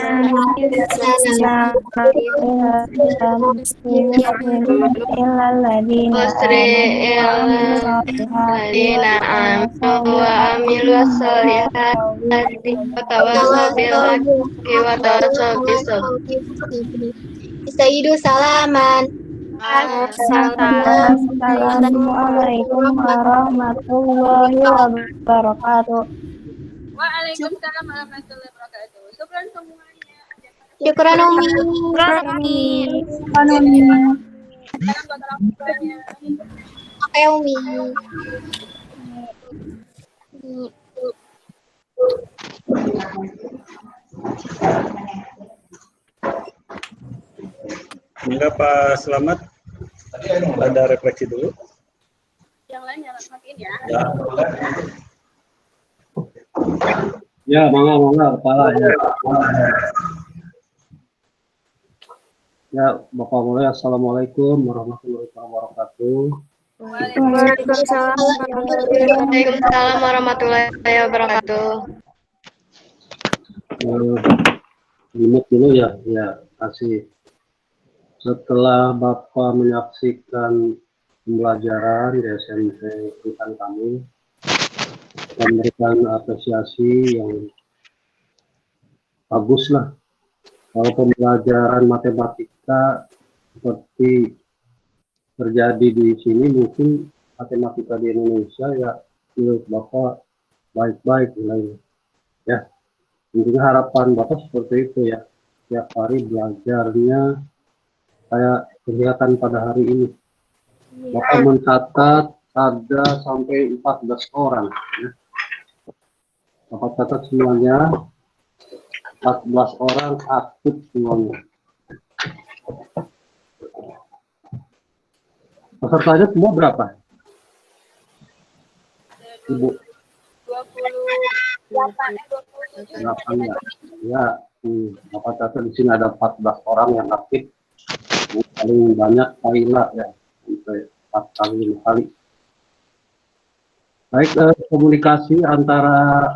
amanu wa amilu sholihati wa tawasaw bil haqqi wa tawasaw bis sabr. Istaidu salaman. Assalamualaikum warahmatullahi wabarakatuh. Waalaikumsalam warahmatullahi wabarakatuh. Syukran semuanya. Syukran, Umi. Salam buat orang tuanya. Oke, Umi. Enggak, Pak Selamat. Ada refleksi dulu. Yang lain jangan matiin ya. Ya, mangga, kepala ya. Ya, Bapak mulai. Assalamualaikum warahmatullahi wabarakatuh. Waalaikumsalam warahmatullahi wabarakatuh. Limit dulu ya, kasih. Setelah Bapak menyaksikan pembelajaran di SMP Rutan kami, memberikan apresiasi yang bagus lah. Kalau pembelajaran matematika seperti terjadi di sini, mungkin matematika di Indonesia ya menurut Bapak baik-baik nilainya. Ya, intinya harapan Bapak seperti itu ya. Setiap hari belajarnya kayak kelihatan pada hari ini. Bapak mencatat ada sampai 14 orang. Ya. Bapak catat semuanya, 14 orang aktif semuanya. Pesertanya semua berapa? Ibu? 28 8 ya. Ya, Bapak catat di sini ada 14 orang yang aktif. Paling banyak Kaila ya, sampai 4 kali 5 kali. Baik, komunikasi antara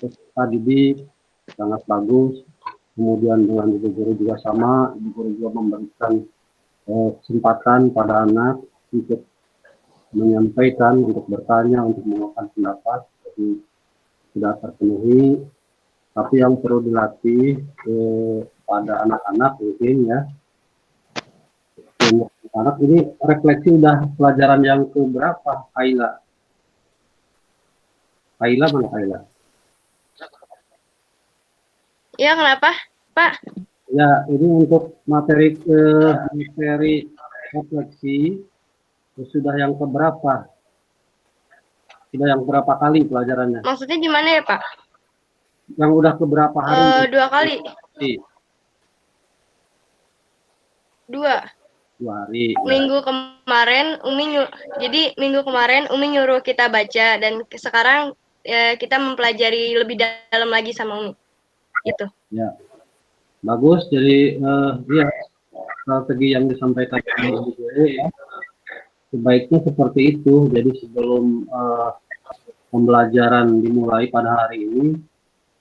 peserta didik sangat bagus. Kemudian dengan ibu guru juga sama, ibu guru juga memberikan kesempatan pada anak untuk menyampaikan, untuk bertanya, untuk mengeluarkan pendapat. Jadi sudah terpenuhi. Tapi yang perlu dilatih pada anak-anak mungkin ya. Anak ini refleksi udah pelajaran yang keberapa, Kaila? Kaila mana Kaila? Ya, kenapa, Pak? Ya, ini untuk materi refleksi sudah yang keberapa? Sudah yang berapa kali pelajarannya? Maksudnya gimana ya, Pak? Yang udah keberapa hari? 2 kali. 2 hari. Minggu kemarin jadi minggu kemarin Umi nyuruh kita baca, dan sekarang kita mempelajari lebih dalam lagi sama Umi. Gitu. Ya. Bagus, jadi ya strategi yang disampaikan oleh Ibu Guru ya. Sebaiknya seperti itu. Jadi sebelum pembelajaran dimulai pada hari ini,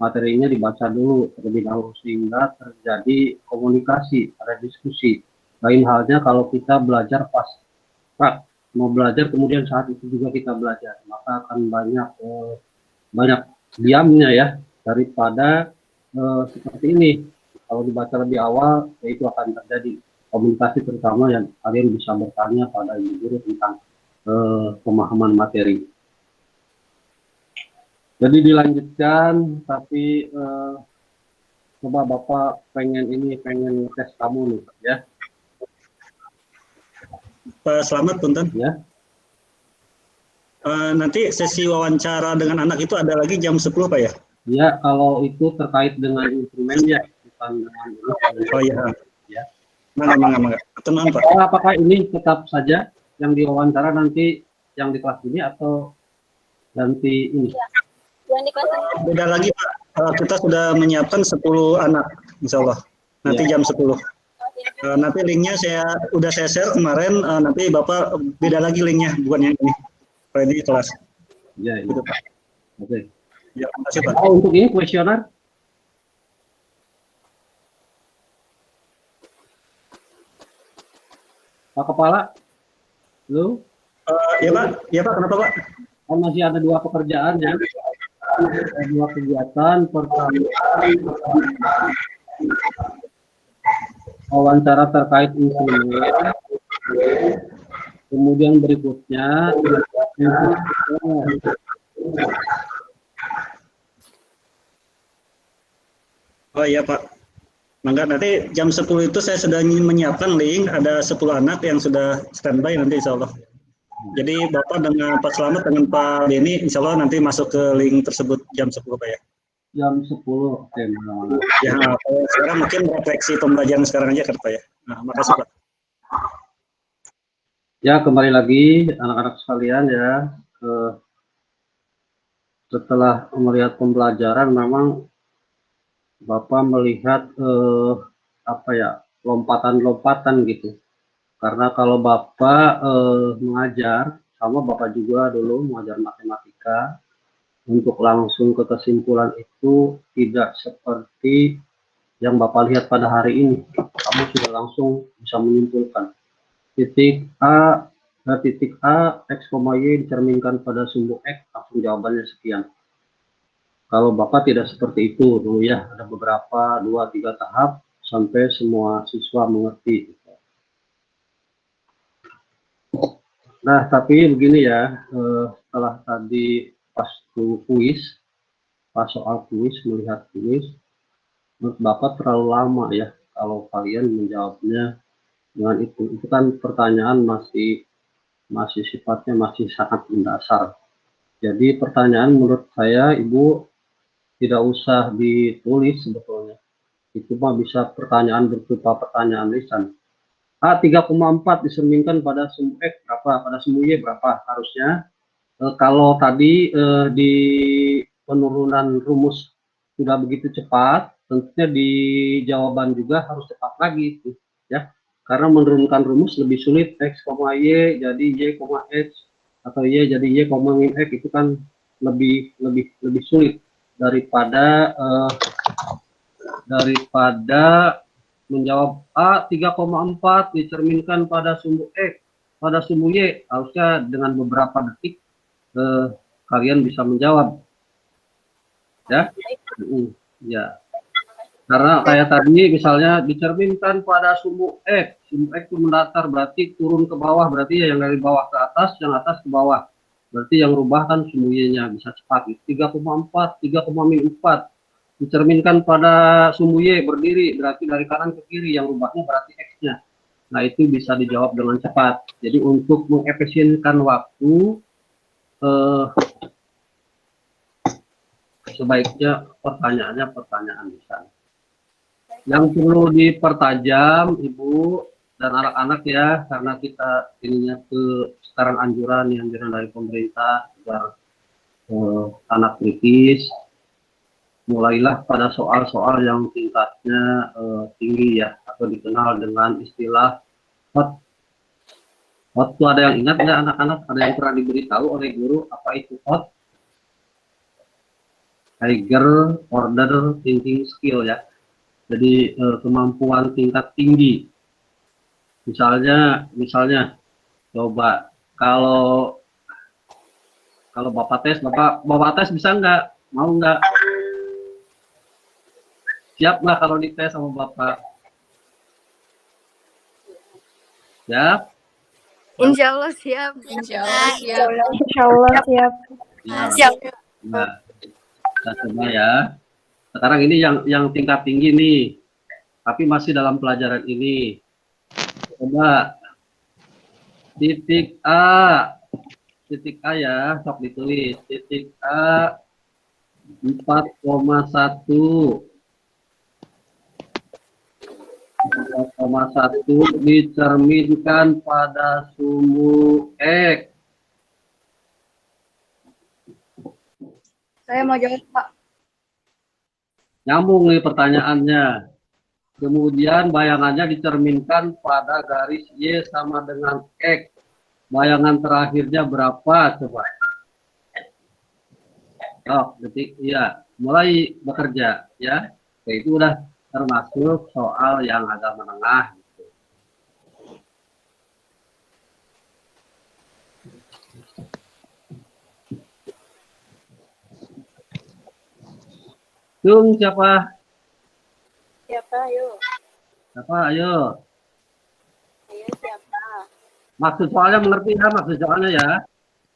materinya dibaca dulu terlebih dahulu sehingga terjadi komunikasi, ada diskusi. Lain halnya kalau kita belajar pas mau belajar kemudian saat itu juga kita belajar, maka akan banyak diamnya ya, daripada seperti ini. Kalau dibaca lebih awal, ya itu akan terjadi komunikasi, terutama yang kalian bisa bertanya pada ibu guru tentang pemahaman materi. Jadi dilanjutkan, tapi coba Bapak pengen tes kamu nih ya. Pak Selamat, punten. Ya. Nanti sesi wawancara dengan anak itu ada lagi jam 10 Pak ya? Ya, kalau itu terkait dengan instrumen ya, bukan dengan oh iya. Ya. Mangga. Tenang Pak. Apakah ini tetap saja yang diwawancara nanti yang di kelas ini atau ganti ini? Yang di kelas ini. Beda lagi Pak. Kita sudah menyiapkan 10 anak, insya Allah. Nanti jam 10. Nanti linknya udah saya share kemarin. Nanti Bapak beda lagi linknya, bukan yang ini. Ini kelas. Ya, itu Pak. Oke. Ya, makasih Pak. Untuk ini kuesioner? Pak Kepala? Halo? Ya Pak, kenapa Pak? Kan masih ada 2 pekerjaan ya. Ada 2 kegiatan. Pertama, wawancara terkait instrumen. Kemudian berikutnya oh iya Pak. Mangga, nanti jam 10 itu saya sudah menyiapkan link, ada 10 anak yang sudah standby nanti insya Allah. Jadi Bapak dengan Pak Selamat dengan Pak Denny insya Allah nanti masuk ke link tersebut jam 10 Pak ya. Jam 10. Oke, ya, sekarang mungkin refleksi pembelajaran sekarang aja kan Pak ya. Nah, makasih Pak. Ya, kembali lagi anak-anak sekalian ya. Setelah melihat pembelajaran memang Bapak melihat lompatan-lompatan gitu. Karena kalau Bapak mengajar, sama Bapak juga dulu mengajar matematika, untuk langsung ke kesimpulan itu tidak seperti yang Bapak lihat pada hari ini. Kamu sudah langsung bisa menyimpulkan. Titik A, X, Y dicerminkan pada sumbu X, langsung jawabannya sekian. Kalau Bapak tidak seperti itu dulu ya, ada beberapa 2-3 tahap sampai semua siswa mengerti. Nah, tapi begini ya, setelah tadi pas kuis, pas soal kuis, melihat kuis, menurut Bapak terlalu lama ya kalau kalian menjawabnya dengan itu. Itu kan pertanyaan masih sifatnya masih sangat mendasar. Jadi pertanyaan menurut saya Ibu tidak usah ditulis sebetulnya. Itu mah bisa pertanyaan berupa pertanyaan lisan. A 3,4 dicerminkan pada sumbu X berapa, pada sumbu Y berapa, harusnya Kalau tadi di penurunan rumus sudah begitu cepat, tentunya di jawaban juga harus cepat lagi, ya. Karena menurunkan rumus lebih sulit, X, Y jadi Y, X atau Y jadi Y, min X itu kan lebih sulit daripada menjawab A 3,4 dicerminkan pada sumbu X pada sumbu Y. Harusnya dengan beberapa detik kalian bisa menjawab, ya. Ya, karena kayak tadi misalnya dicerminkan pada sumbu X itu mendatar, berarti turun ke bawah, berarti ya yang dari bawah ke atas, yang atas ke bawah, berarti yang rubah kan sumbu Y-nya bisa cepat. 3,4 dicerminkan pada sumbu Y berdiri, berarti dari kanan ke kiri, yang rubahnya berarti X-nya. Nah, itu bisa dijawab dengan cepat. Jadi untuk mengefisienkan waktu, sebaiknya pertanyaannya pertanyaan lisan. Yang perlu dipertajam Ibu dan anak-anak ya, karena kita ininya sekarang anjuran dari pemerintah agar anak kritis, mulailah pada soal-soal yang tingkatnya tinggi ya, atau dikenal dengan istilah hot. Hot itu ada yang ingat nggak anak-anak? Ada yang pernah diberitahu oleh guru apa itu hot? Higher order thinking skill ya. Jadi kemampuan tingkat tinggi. Misalnya coba kalau Bapak tes bisa nggak? Mau nggak? Siap nggak kalau dites sama Bapak? Siap? Insya Allah siap. Insya Allah siap. Insya Allah siap. Siap. Nah, kita coba ya. Sekarang ini yang tingkat tinggi nih, tapi masih dalam pelajaran ini. Coba titik A ya, sok ditulis. Titik A 4,1 dicerminkan pada sumbu X. Saya mau jawab, Pak. Nyambung nih pertanyaannya. Kemudian bayangannya dicerminkan pada garis Y sama dengan X. Bayangan terakhirnya berapa? Coba. Oh, detik. Iya, mulai bekerja ya. Itu udah termasuk soal yang agak menengah. Yung siapa? Siapa, ayo? Siapa? Ayo. Ayo, siapa? Maksud soalnya mengerti ya? Maksud soalnya ya?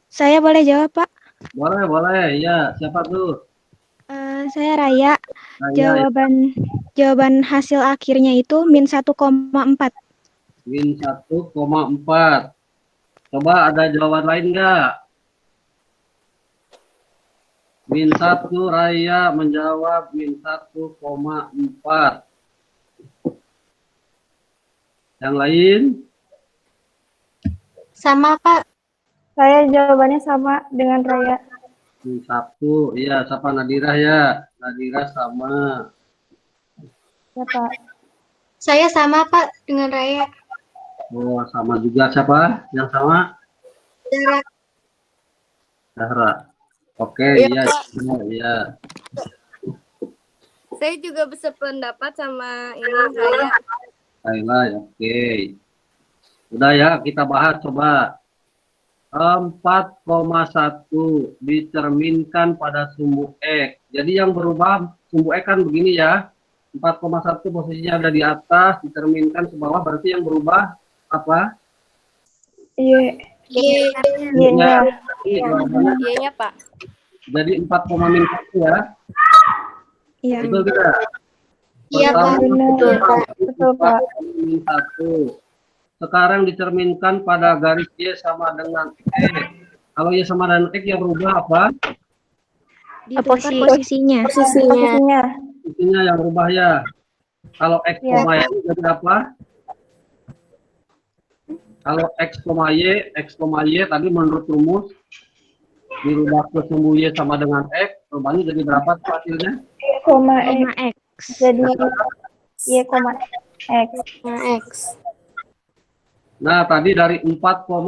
Saya boleh jawab, Pak? Boleh. Ya, siapa tuh? Saya Raya. Jawaban hasil akhirnya itu min 1,4. Min 1,4. Coba ada jawaban lain nggak? Min 1, Raya menjawab min 1,4. Yang lain? Sama, Pak. Saya jawabannya sama dengan Raya. Min 1, iya. Siapa? Nadira ya? Nadira sama. Siapa? Saya sama, Pak, dengan Raya. Oh, sama juga. Siapa yang sama? Zahra. Oke, iya. Iya. Saya juga bersependapat sama ini Raya. Baiklah, oke. Udah ya, kita bahas coba. 4,1 dicerminkan pada sumbu X. Jadi yang berubah sumbu X kan begini ya. 4,1 posisinya ada di atas, dicerminkan ke bawah, berarti yang berubah apa? Y. Y-nya. Y-nya, Pak. Jadi 4,1 ya. Iya. Betul tidak? Iya, Pak. Betul, Pak. 4,1. Sekarang dicerminkan pada garis Y sama dengan X. Kalau Y sama dengan X yang berubah apa? Posisinya. Posisinya yang berubah ya. Kalau X, Y jadi apa? Kalau X, Y tadi menurut rumus dirubah ke sumbu Y sama dengan X, perubahannya jadi berapa tuh hasilnya? Koma X. Jadi Y koma X. Nah, tadi dari 4,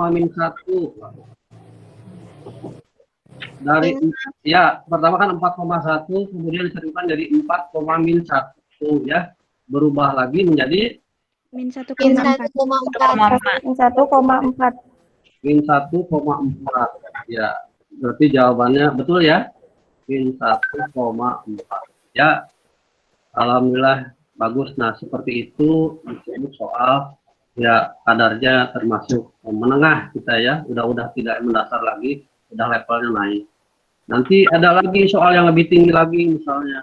min 1. Dari, ya, pertama kan 4,1, kemudian disatukan jadi 4, min 1, ya. Berubah lagi menjadi Min 1,4. Min 1,4. min 1,4. Ya, berarti jawabannya betul ya? Min 1,4. Ya, alhamdulillah bagus. Nah, seperti itu soal ya kadarnya termasuk menengah kita ya. Udah tidak mendasar lagi, udah levelnya naik. Nanti ada lagi soal yang lebih tinggi lagi, misalnya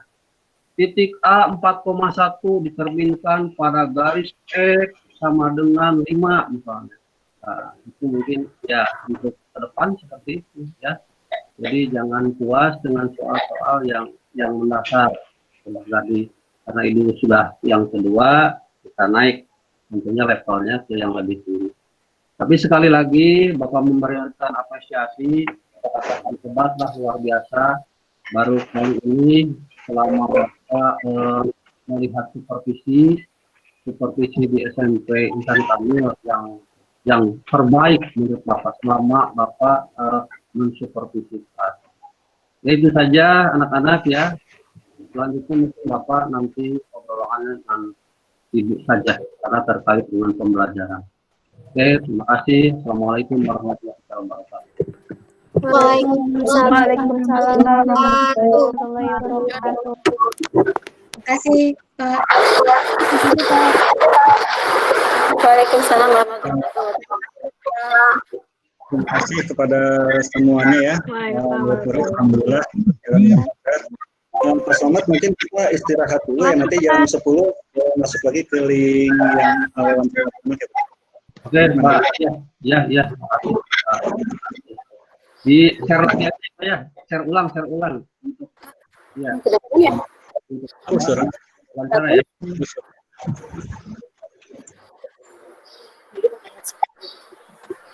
titik A 4,1 diterbitkan pada garis X sama dengan 5 misalnya. Nah, itu mungkin ya untuk ke depan seperti itu ya. Jadi jangan puas dengan soal-soal yang mendasar. Tadi karena ini sudah yang kedua, kita naik tentunya levelnya ke yang lebih tinggi. Tapi sekali lagi Bapak memberikan apresiasi, katakan hebatlah luar biasa. Baru kali ini selama Bapak melihat supervisi di SMP Insan Kamil yang terbaik menurut Bapak selama Bapak mensupervisi kelas. Ya, itu saja anak-anak ya. Selanjutnya mungkin Bapak nanti obrolannya dengan Ibu saja karena terkait dengan pembelajaran. Oke, terima kasih. Assalamualaikum warahmatullahi wabarakatuh. Waalaikumsalam warahmatullahi wabarakatuh. Terima kasih, Pak. Waalaikumsalam warahmatullahi wabarakatuh. Terima kasih kepada semuanya ya. Alhamdulillah. Pak Somad mungkin kita istirahat dulu ya, nanti jam 10 masuk lagi ke link yang awal. Oke, Pak. Ya. Di share lagi aja ya, share ulang. Ya. Untuk lancar ya.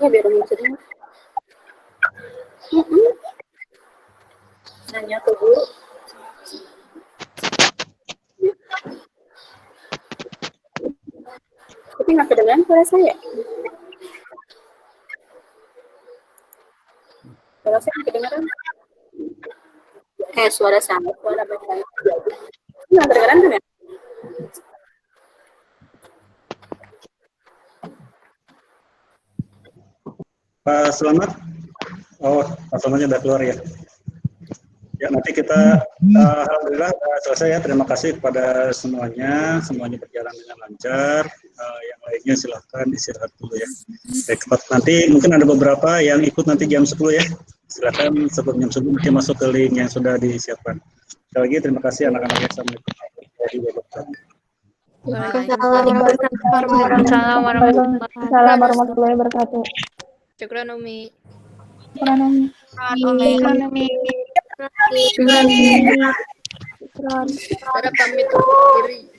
Ya biar munculnya. Nanya ke guru. Tapi nggak kedengeran suara saya. Suara saya nggak kedengeran. Suara saya, suara baca. Nggak kedengeran kan ya? Pak Selamat. Oh, Pak Selamatnya udah keluar ya. Ya, nanti kita alhamdulillah selesai ya. Terima kasih kepada semuanya berjalan dengan lancar. Yang lainnya silahkan istirahat dulu ya. Baik, nanti mungkin ada beberapa yang ikut nanti jam 10 ya. Silakan sebelum jam 10 mungkin masuk ke link yang sudah disiapkan. Sekali lagi terima kasih anak-anak. Waalaikumsalam warahmatullahi wabarakatuh. Syukran Umi. Para pamit undur diri.